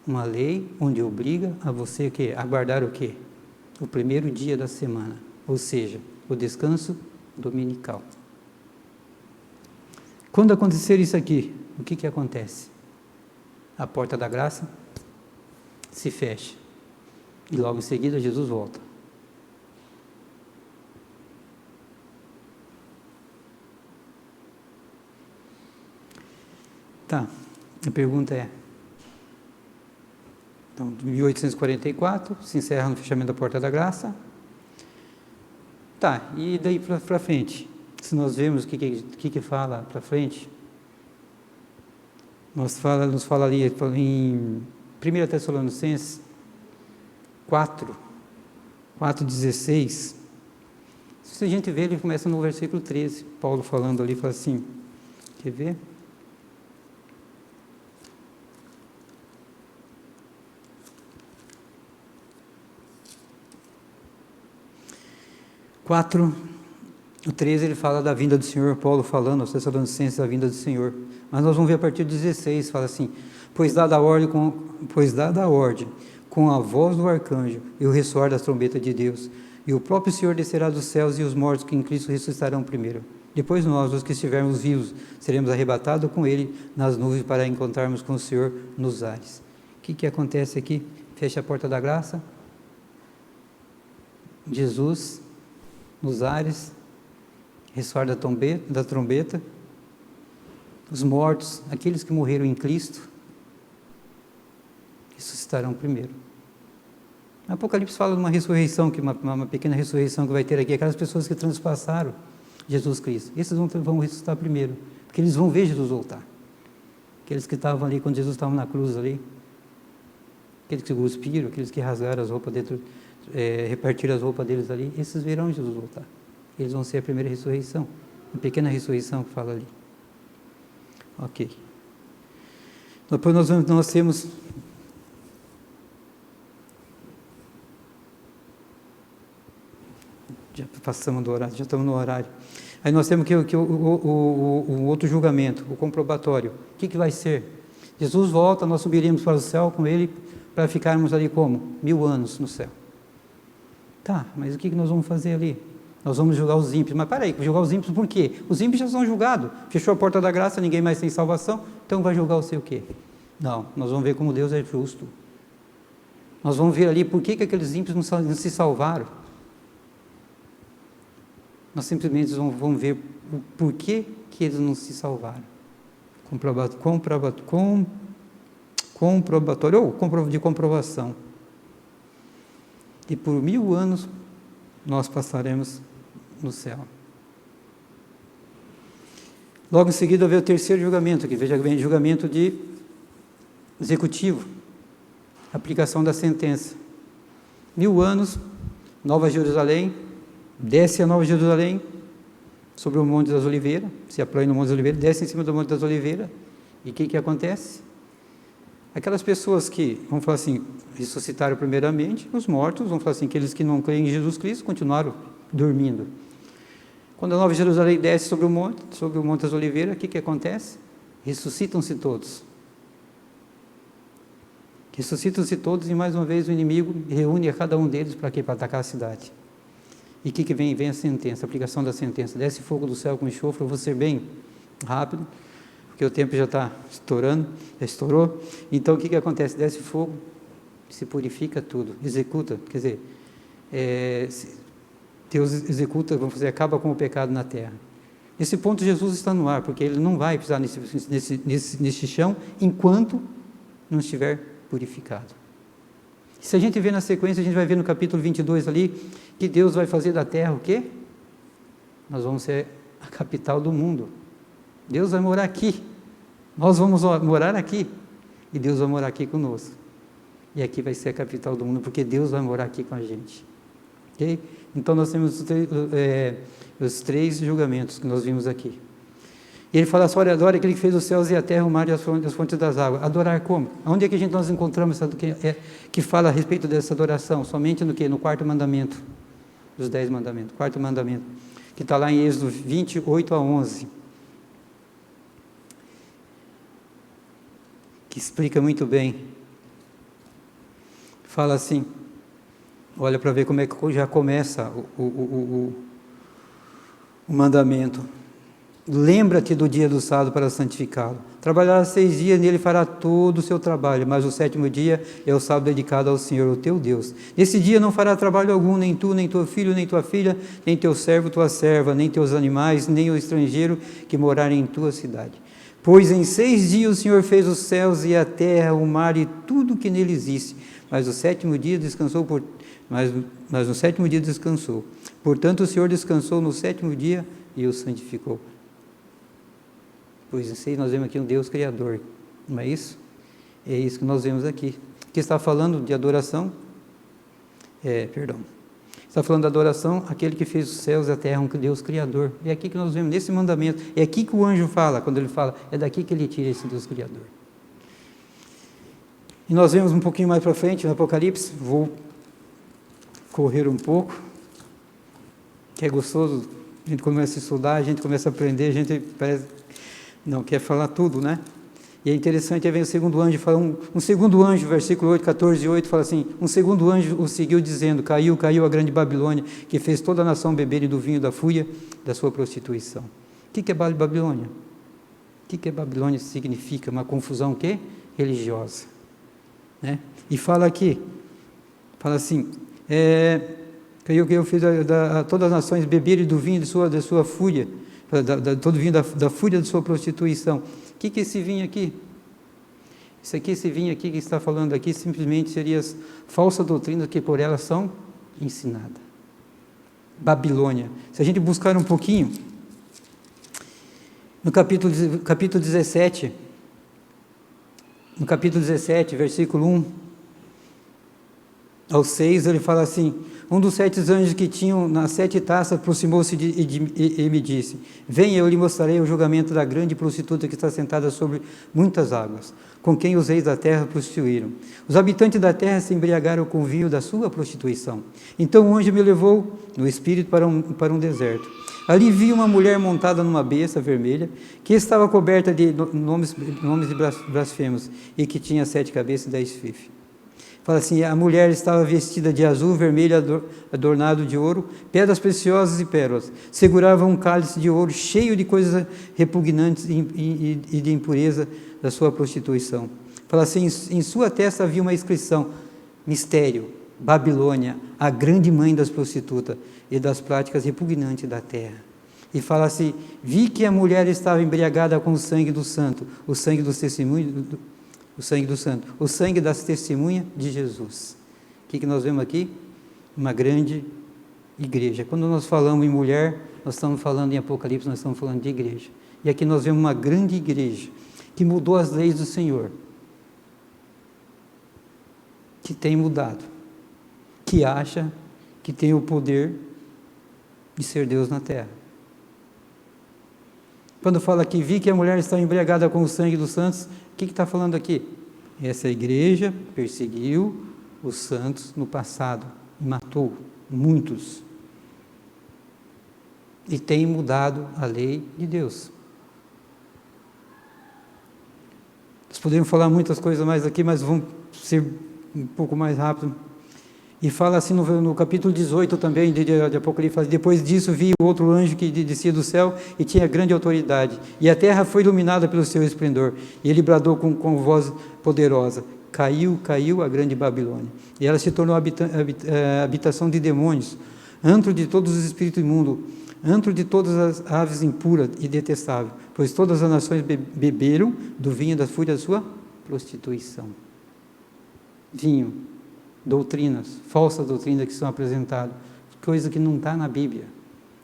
Uma lei onde obriga a você o quê? A guardar o quê? O primeiro dia da semana, ou seja, o descanso dominical. Quando acontecer isso aqui, o que acontece? A porta da graça se fecha e logo em seguida Jesus volta. Tá, a pergunta é, então, 1844, se encerra no fechamento da porta da graça. Tá, e daí para frente? Se nós vemos o que fala para frente, nos fala ali em 1 Tessalonicenses 4:16. Se a gente vê, ele começa no versículo 13, Paulo falando ali, fala assim, quer ver? O 13 ele fala da vinda do Senhor, Paulo falando aos Tessalonicenses da vinda do Senhor. Mas nós vamos ver a partir do 16, fala assim, pois dada a ordem com a voz do arcanjo e o ressoar das trombetas de Deus, e o próprio Senhor descerá dos céus e os mortos que em Cristo ressuscitarão primeiro. Depois nós, os que estivermos vivos, seremos arrebatados com Ele nas nuvens para encontrarmos com o Senhor nos ares. O que acontece aqui? Fecha a porta da graça. Jesus nos ares, ressoar da trombeta, os mortos, aqueles que morreram em Cristo, ressuscitarão primeiro. Apocalipse fala de uma ressurreição, que uma pequena ressurreição que vai ter aqui, aquelas pessoas que transpassaram Jesus Cristo. Esses vão ressuscitar primeiro, porque eles vão ver Jesus voltar. Aqueles que estavam ali quando Jesus estava na cruz ali, aqueles que cuspiram, aqueles que rasgaram as roupas dentro, repartiram as roupas deles ali, esses verão Jesus voltar. Eles vão ser a primeira ressurreição, uma pequena ressurreição que fala ali. Ok. Depois nós temos... Já passamos do horário, já estamos no horário. Aí nós temos o outro julgamento, o comprobatório. O que vai ser? Jesus volta, nós subiremos para o céu com Ele, para ficarmos ali como? 1000 anos no céu. Tá, mas o que nós vamos fazer ali? Nós vamos julgar os ímpios. Mas peraí, julgar os ímpios por quê? Os ímpios já são julgados. Fechou a porta da graça, ninguém mais tem salvação, então vai julgar o seu quê? Não, nós vamos ver como Deus é justo. Nós vamos ver ali por que aqueles ímpios não se salvaram. Nós simplesmente vamos ver o porquê que eles não se salvaram. Comprobatório, ou de comprovação. E por 1000 anos nós passaremos no céu. Logo em seguida vem o terceiro julgamento, que veja bem, julgamento de executivo, aplicação da sentença. 1000 anos, Nova Jerusalém, desce a Nova Jerusalém, sobre o Monte das Oliveiras, se aplana no Monte das Oliveiras, desce em cima do Monte das Oliveiras, e o que acontece? Aquelas pessoas que, vamos falar assim, ressuscitaram primeiramente, os mortos, vamos falar assim, aqueles que não creem em Jesus Cristo, continuaram dormindo. Quando a Nova Jerusalém desce sobre o Monte das Oliveiras, o que acontece? Ressuscitam-se todos. Ressuscitam-se todos, e mais uma vez o inimigo reúne a cada um deles para quê? Para atacar a cidade. E o que vem? Vem a sentença, a aplicação da sentença. Desce fogo do céu com enxofre. Eu vou ser bem rápido, porque o tempo já está estourando, já estourou. Então o que acontece? Desce fogo, se purifica tudo, executa, quer dizer, Deus executa, vamos dizer, acaba com o pecado na terra. Nesse ponto Jesus está no ar, porque Ele não vai pisar nesse chão enquanto não estiver purificado. Se a gente ver na sequência, a gente vai ver no capítulo 22 ali, que Deus vai fazer da terra o quê? Nós vamos ser a capital do mundo. Deus vai morar aqui. Nós vamos morar aqui. E Deus vai morar aqui conosco. E aqui vai ser a capital do mundo, porque Deus vai morar aqui com a gente. Ok? Então nós temos os 3 julgamentos que nós vimos aqui. E ele fala só, adora aquele que fez os céus e a terra, o mar e as fontes das águas. Adorar como? Onde é que nós encontramos que fala a respeito dessa adoração? Somente no quê? No 4º mandamento, dos 10 mandamentos. 4º mandamento, que está lá em Êxodo 28 a 11. Que explica muito bem. Fala assim, olha para ver como é que já começa o mandamento. Lembra-te do dia do sábado para santificá-lo. Trabalhará 6 dias, nele fará todo o seu trabalho, mas o 7º dia é o sábado dedicado ao Senhor, o teu Deus. Nesse dia não fará trabalho algum, nem tu, nem teu filho, nem tua filha, nem teu servo, tua serva, nem teus animais, nem o estrangeiro que morar em tua cidade. Pois em 6 dias o Senhor fez os céus e a terra, o mar e tudo que nele existe, mas no 7º dia descansou mas no 7º dia descansou. Portanto, o Senhor descansou no 7º dia e o santificou. Pois isso aí nós vemos aqui um Deus Criador, não é isso? É isso que nós vemos aqui. Que está falando de adoração? Está falando da adoração, aquele que fez os céus e a terra, um Deus Criador. É aqui que nós vemos, nesse mandamento. É aqui que o anjo fala, quando ele fala, é daqui que ele tira esse Deus Criador. E nós vemos um pouquinho mais para frente, no Apocalipse, vou correr um pouco, que é gostoso, a gente começa a estudar, a gente começa a aprender, a gente não quer falar tudo, né? E é interessante, aí vem o segundo anjo, fala um segundo anjo, versículo 8, 14 e 8, fala assim, um segundo anjo o seguiu dizendo, caiu a grande Babilônia, que fez toda a nação beberem do vinho da fúria da sua prostituição. O que é Babilônia? O que Babilônia significa? Uma confusão quê? Religiosa. Né? E fala aqui, fala assim, caiu que eu fiz todas as nações beberem do vinho da sua fúria, todo vinho da fúria da sua prostituição. O que é esse vinho aqui? Isso aqui, esse vinho aqui que está falando aqui, simplesmente seria as falsas doutrinas que por elas são ensinadas. Babilônia. Se a gente buscar um pouquinho, no capítulo 17, versículo 1 ao 6, ele fala assim: um dos 7 anjos que tinham nas 7 taças aproximou-se e me disse: venha, eu lhe mostrarei o julgamento da grande prostituta que está sentada sobre muitas águas, com quem os reis da terra prostituíram. Os habitantes da terra se embriagaram com o vinho da sua prostituição. Então o anjo me levou no espírito para um deserto. Ali vi uma mulher montada numa besta vermelha, que estava coberta de nomes blasfemos, e que tinha 7 cabeças e 10 chifres. Fala assim: a mulher estava vestida de azul, vermelho, adornado de ouro, pedras preciosas e pérolas. Segurava um cálice de ouro cheio de coisas repugnantes e de impureza da sua prostituição. Fala assim: em sua testa havia uma inscrição: mistério, Babilônia, a grande mãe das prostitutas e das práticas repugnantes da terra. E fala assim: vi que a mulher estava embriagada com o sangue do santo, o sangue dos testemunhos, o sangue do santo, o sangue das testemunhas de Jesus. O que nós vemos aqui? Uma grande igreja. Quando nós falamos em mulher, nós estamos falando em Apocalipse, nós estamos falando de igreja. E aqui nós vemos uma grande igreja, que mudou as leis do Senhor, que tem mudado, que acha que tem o poder de ser Deus na terra. Quando fala que vi que a mulher está embriagada com o sangue dos santos, o que está falando aqui? Essa igreja perseguiu os santos no passado e matou muitos. E tem mudado a lei de Deus. Nós podemos falar muitas coisas mais aqui, mas vamos ser um pouco mais rápido. E fala assim no capítulo 18 também de Apocalipse: fala, depois disso vi outro anjo que descia do céu e tinha grande autoridade, e a terra foi iluminada pelo seu esplendor, e ele bradou com voz poderosa: caiu a grande Babilônia, e ela se tornou habitação de demônios, antro de todos os espíritos imundos, antro de todas as aves impuras e detestáveis, pois todas as nações beberam do vinho da fúria da sua prostituição. Vinho, doutrinas, falsas doutrinas que são apresentadas, coisa que não está na Bíblia,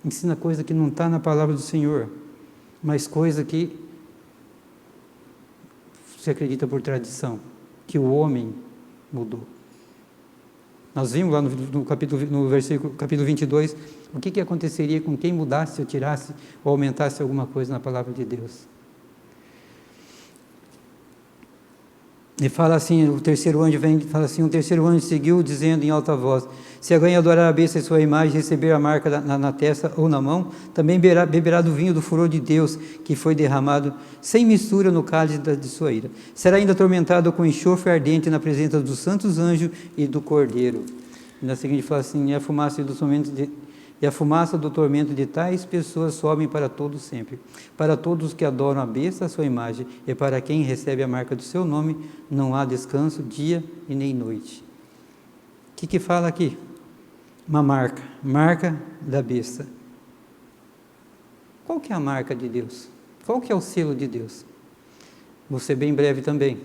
ensina coisa que não está na palavra do Senhor, mas coisa que se acredita por tradição, que o homem mudou. Nós vimos lá no capítulo 22, o que aconteceria com quem mudasse ou tirasse ou aumentasse alguma coisa na palavra de Deus. E fala assim, o terceiro anjo seguiu dizendo em alta voz: se alguém adorar a besta e sua imagem, receber a marca na testa ou na mão, também beberá do vinho do furor de Deus, que foi derramado sem mistura no cálice de sua ira. Será ainda atormentado com enxofre ardente na presença dos santos anjos e do Cordeiro. E na seguinte fala assim: e a fumaça do tormento de tais pessoas sobe para todo sempre. Para todos os que adoram a besta, a sua imagem, e para quem recebe a marca do seu nome, não há descanso, dia e nem noite. O que fala aqui? Uma marca da besta. Qual que é a marca de Deus? Qual que é o selo de Deus? Vou ser bem breve também.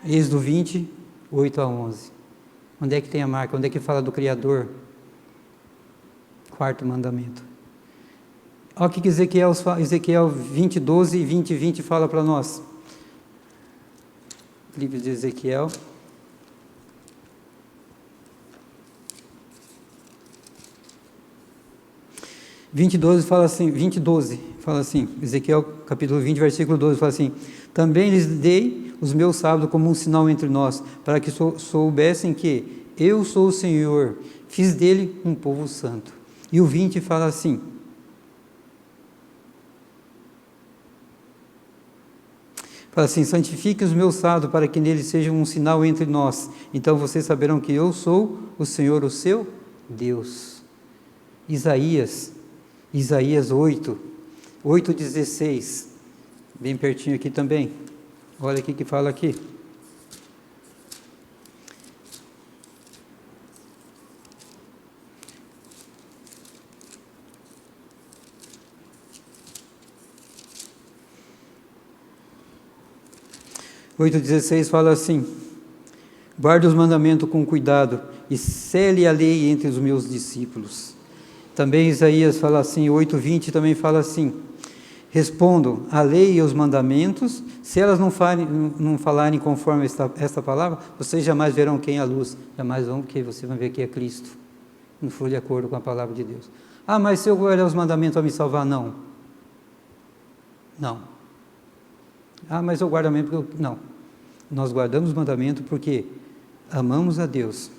Êxodo 20, 8 a 11. Onde é que tem a marca? Onde é que fala do Criador? 4º mandamento. Olha o que Ezequiel 20, 12 e 20, 20 fala para nós. Livro de Ezequiel. Fala assim, Ezequiel capítulo 20, versículo 12, fala assim: também lhes dei os meus sábados como um sinal entre nós, para que soubessem que eu sou o Senhor, fiz dele um povo santo. E o 20 fala assim: santifique os meus sábados, para que neles sejam um sinal entre nós, então vocês saberão que eu sou o Senhor, o seu Deus. Isaías 8:16, bem pertinho aqui também. Olha o que fala aqui. 8,16 fala assim: guarde os mandamentos com cuidado e cele a lei entre os meus discípulos. Também Isaías fala assim, 8,20 também fala assim: respondam a lei e os mandamentos, se elas não falarem conforme esta palavra, vocês jamais verão quem é a luz, jamais vão, porque vocês vão ver que é Cristo, não for de acordo com a palavra de Deus. Ah, mas se eu guardar os mandamentos vai me salvar? Não. Não. Ah, mas eu guardo mesmo porque não. Nós guardamos os mandamentos porque amamos a Deus.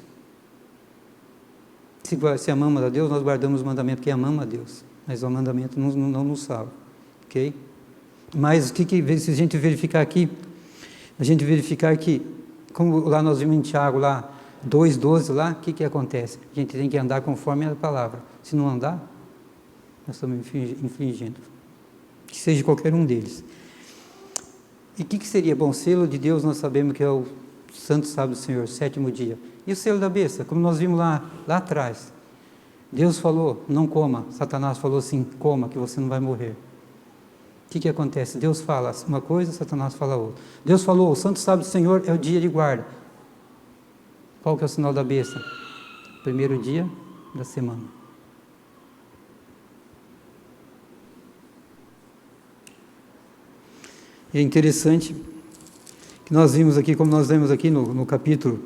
Se amamos a Deus, nós guardamos os mandamentos porque amamos a Deus. Mas o mandamento não nos salva. Ok? Mas se a gente verificar aqui, como lá nós vimos em Tiago, lá, 2,12 lá, o que acontece? A gente tem que andar conforme a palavra. Se não andar, nós estamos infringindo. Que seja qualquer um deles. E o que seria bom? Selo de Deus, nós sabemos que é o Santo Sábado do Senhor, 7º dia. E o selo da besta, como nós vimos lá atrás. Deus falou, não coma. Satanás falou assim, coma, que você não vai morrer. O que acontece? Deus fala uma coisa, Satanás fala outra. Deus falou, o Santo Sábado do Senhor é o dia de guarda. Qual que é o sinal da besta? Primeiro dia da semana. E é interessante que nós vimos aqui, como nós vemos aqui no capítulo.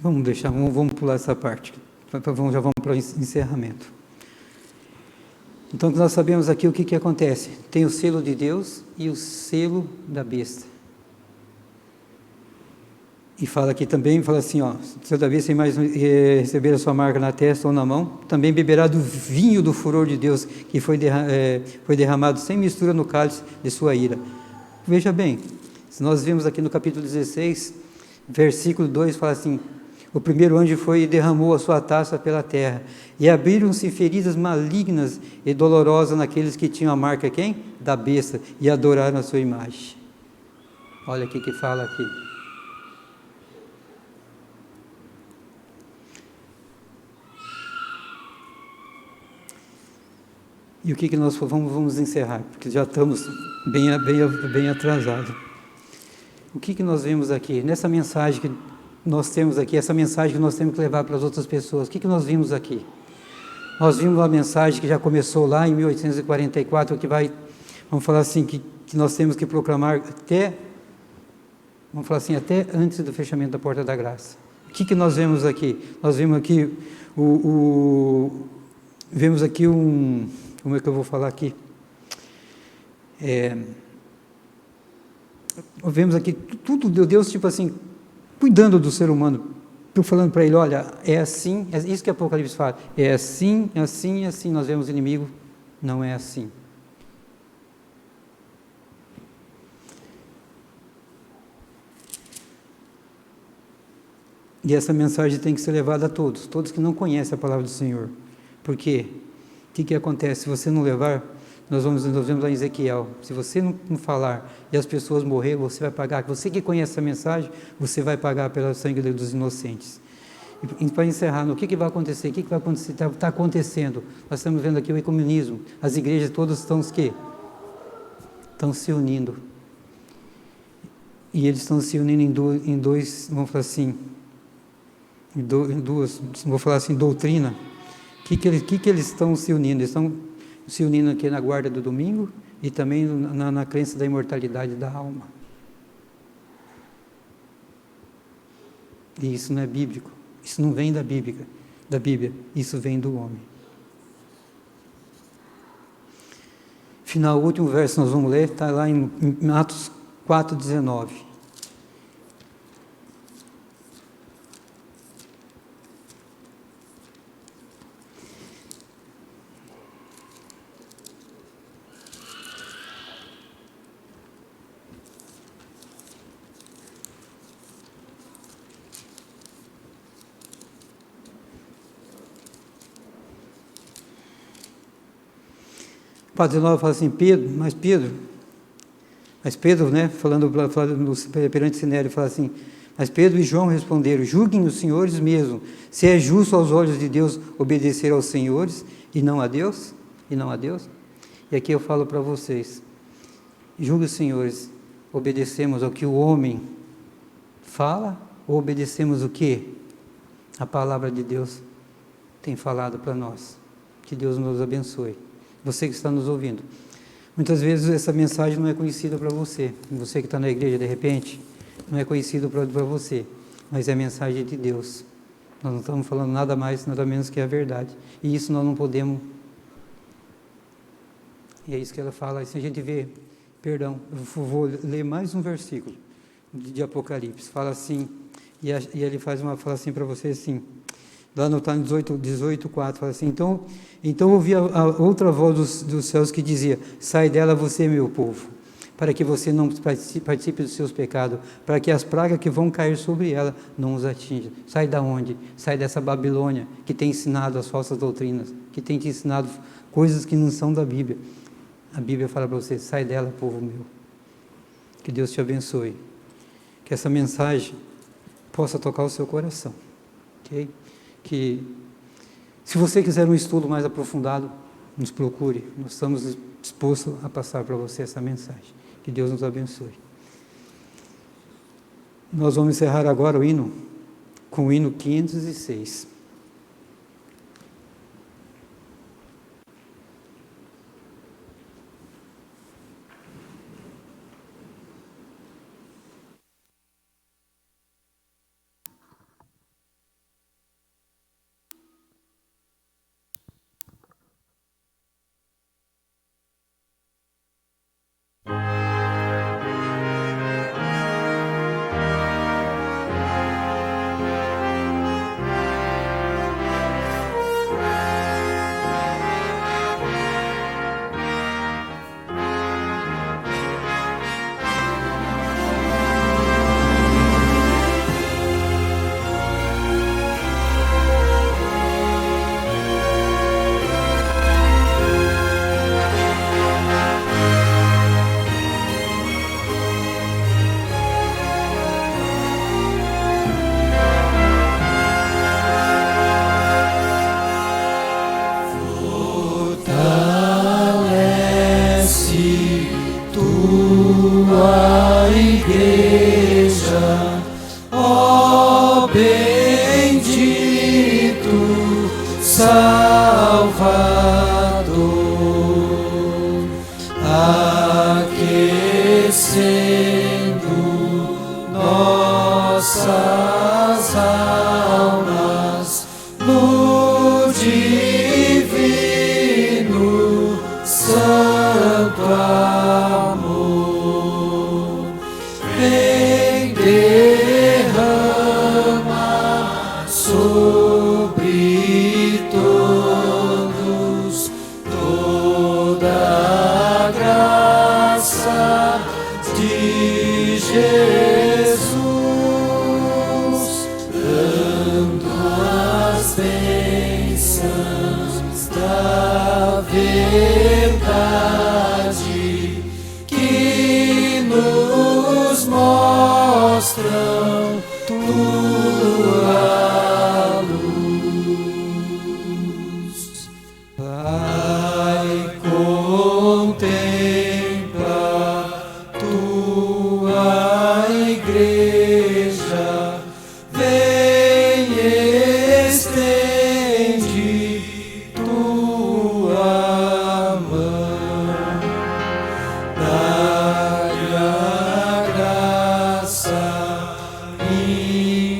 Vamos pular essa parte. Já vamos para o encerramento. Então, nós sabemos aqui o que acontece. Tem o selo de Deus e o selo da besta. E fala aqui também, fala assim, ó, se da besta mais receber a sua marca na testa ou na mão, também beberá do vinho do furor de Deus, que foi derramado sem mistura no cálice de sua ira. Veja bem, se nós vimos aqui no capítulo 16, versículo 2, fala assim: o primeiro anjo foi e derramou a sua taça pela terra, e abriram-se feridas malignas e dolorosas naqueles que tinham a marca, quem? Da besta, e adoraram a sua imagem. Olha o que fala aqui. E o que nós vamos encerrar, porque já estamos bem atrasados. O que nós vemos aqui? Nessa mensagem que nós temos aqui, essa mensagem que nós temos que levar para as outras pessoas, o que nós vimos aqui? Nós vimos uma mensagem que já começou lá em 1844, que vamos falar assim, que nós temos que proclamar até antes do fechamento da Porta da Graça. O que nós vemos aqui? Nós vemos aqui como é que eu vou falar aqui? Vemos aqui tudo de Deus, tipo assim, cuidando do ser humano, falando para ele, olha, é assim, é isso que Apocalipse fala, é assim, assim, assim. Nós vemos o inimigo, não é assim. E essa mensagem tem que ser levada a todos que não conhecem a palavra do Senhor. Por quê? O que acontece? Se você não levar, nós vemos lá em Ezequiel, se você não falar e as pessoas morrerem, você vai pagar. Você que conhece essa mensagem, você vai pagar pelo sangue dos inocentes. E para encerrar, o que vai acontecer? O que vai acontecer? Está acontecendo. Nós estamos vendo aqui o ecumenismo. As igrejas todas estão se unindo. E eles estão se unindo em dois, vamos falar assim, em duas, vou falar assim, doutrina. O que eles estão se unindo? Eles estão se unindo aqui na guarda do domingo e também na crença da imortalidade da alma. E isso não é bíblico. Isso não vem da Bíblia. Isso vem do homem. Final, o último verso que nós vamos ler, está lá em Atos 4,19. Padre Nova fala assim, Pedro, né, falando perante o Sinédrio, fala assim, mas Pedro e João responderam, julguem os senhores mesmo, se é justo aos olhos de Deus obedecer aos senhores e não a Deus, E E aqui eu falo para vocês, julgue, senhores, obedecemos ao que o homem fala ou obedecemos o que a palavra de Deus tem falado para nós? Que Deus nos abençoe. Você que está nos ouvindo. Muitas vezes essa mensagem não é conhecida para você. Você que está na igreja, de repente, não é conhecido para você. Mas é a mensagem de Deus. Nós não estamos falando nada mais, nada menos que a verdade. E isso nós não podemos. E é isso que ela fala. Se a gente vê, perdão, eu vou ler mais um versículo de Apocalipse. Fala assim, e ele fala assim para você assim, lá no 18:4, fala assim, então ouvi a outra voz dos céus que dizia, sai dela você, meu povo, para que você não participe dos seus pecados, para que as pragas que vão cair sobre ela não os atinjam. Sai da onde? Sai dessa Babilônia, que tem ensinado as falsas doutrinas, que tem te ensinado coisas que não são da Bíblia. A Bíblia fala para você, sai dela, povo meu. Que Deus te abençoe. Que essa mensagem possa tocar o seu coração. Ok? Que, se você quiser um estudo mais aprofundado, nos procure. Nós estamos dispostos a passar para você essa mensagem. Que Deus nos abençoe. Nós vamos encerrar agora o hino, com o hino 506.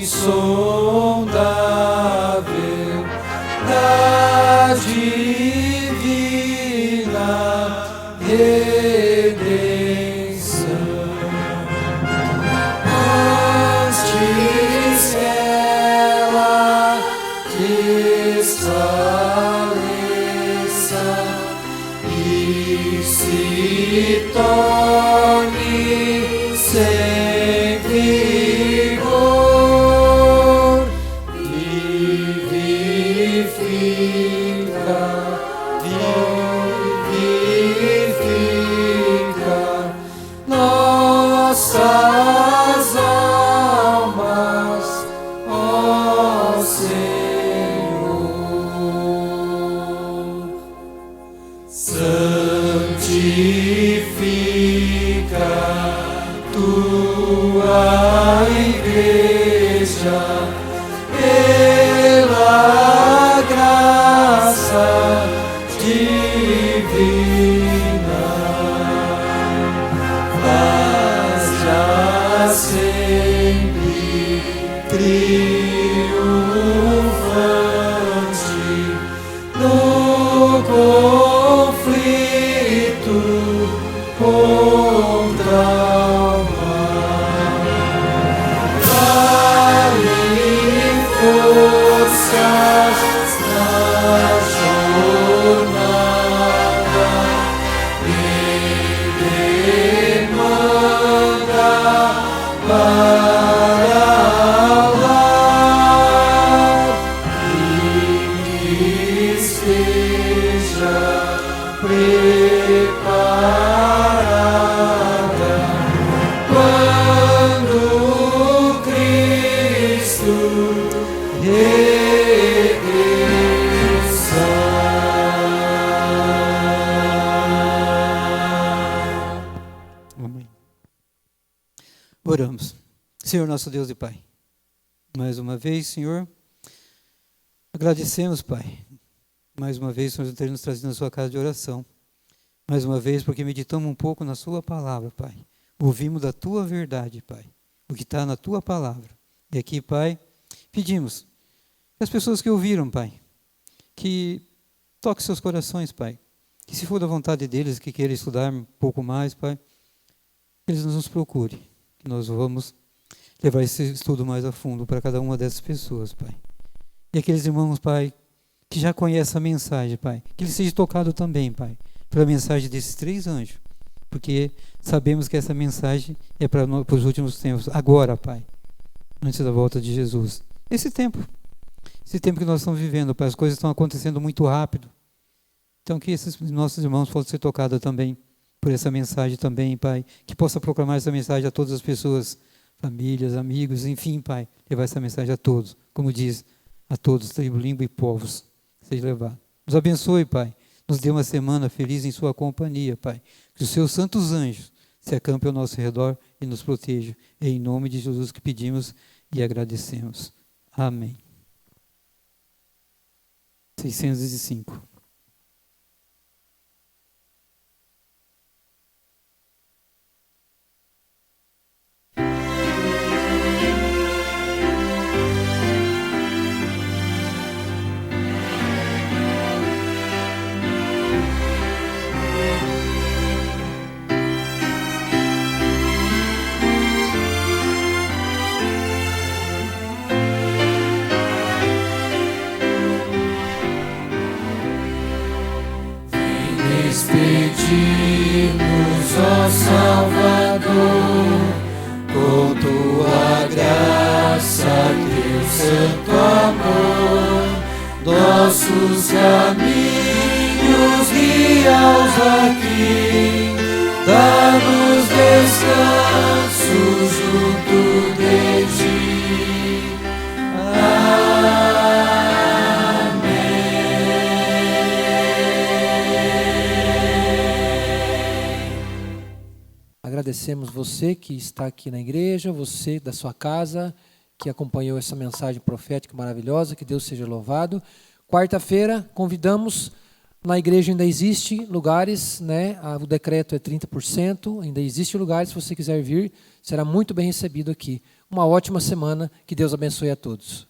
Insondável tua igreja, pela graça divina, faz-te sempre triunfante no conflito contra o mal. Dá-lhe forças na jornada e demanda para lá e que esteja preparada quando Cristo regressar. Amém. Oramos. Senhor, nosso Deus e Pai, mais uma vez, Senhor, agradecemos, Pai, mais uma vez, Senhor, por ter nos trazido na sua casa de oração. Mais uma vez, porque meditamos um pouco na sua palavra, Pai. Ouvimos da tua verdade, Pai, o que está na tua palavra. E aqui, Pai, pedimos que as pessoas que ouviram, Pai, que toque seus corações, Pai, que se for da vontade deles, que queiram estudar um pouco mais, Pai, que eles nos procurem, que nós vamos levar esse estudo mais a fundo para cada uma dessas pessoas, Pai. E aqueles irmãos, Pai, que já conhecem a mensagem, Pai, que ele seja tocado também, Pai, pela mensagem desses 3 anjos, porque sabemos que essa mensagem é para os últimos tempos, agora, Pai, antes da volta de Jesus. Esse tempo que nós estamos vivendo, Pai, as coisas estão acontecendo muito rápido. Então, que esses nossos irmãos possam ser tocados também por essa mensagem também, Pai, que possa proclamar essa mensagem a todas as pessoas, famílias, amigos, enfim, Pai, levar essa mensagem a todos, como diz, a todos, tribo, língua e povos, seja levado. Nos abençoe, Pai, nos dê uma semana feliz em sua companhia, Pai, que os seus santos anjos se acampem ao nosso redor e nos protejam. É em nome de Jesus que pedimos e agradecemos. Amém. 605. Despedimos, ó Salvador, com tua graça, teu santo amor, nossos caminhos guia-os aqui, dá-nos descanso junto de ti. Agradecemos você que está aqui na igreja, você da sua casa, que acompanhou essa mensagem profética maravilhosa, que Deus seja louvado. Quarta-feira, convidamos, na igreja ainda existe lugares, né? O decreto é 30%, ainda existe lugares, se você quiser vir, será muito bem recebido aqui. Uma ótima semana, que Deus abençoe a todos.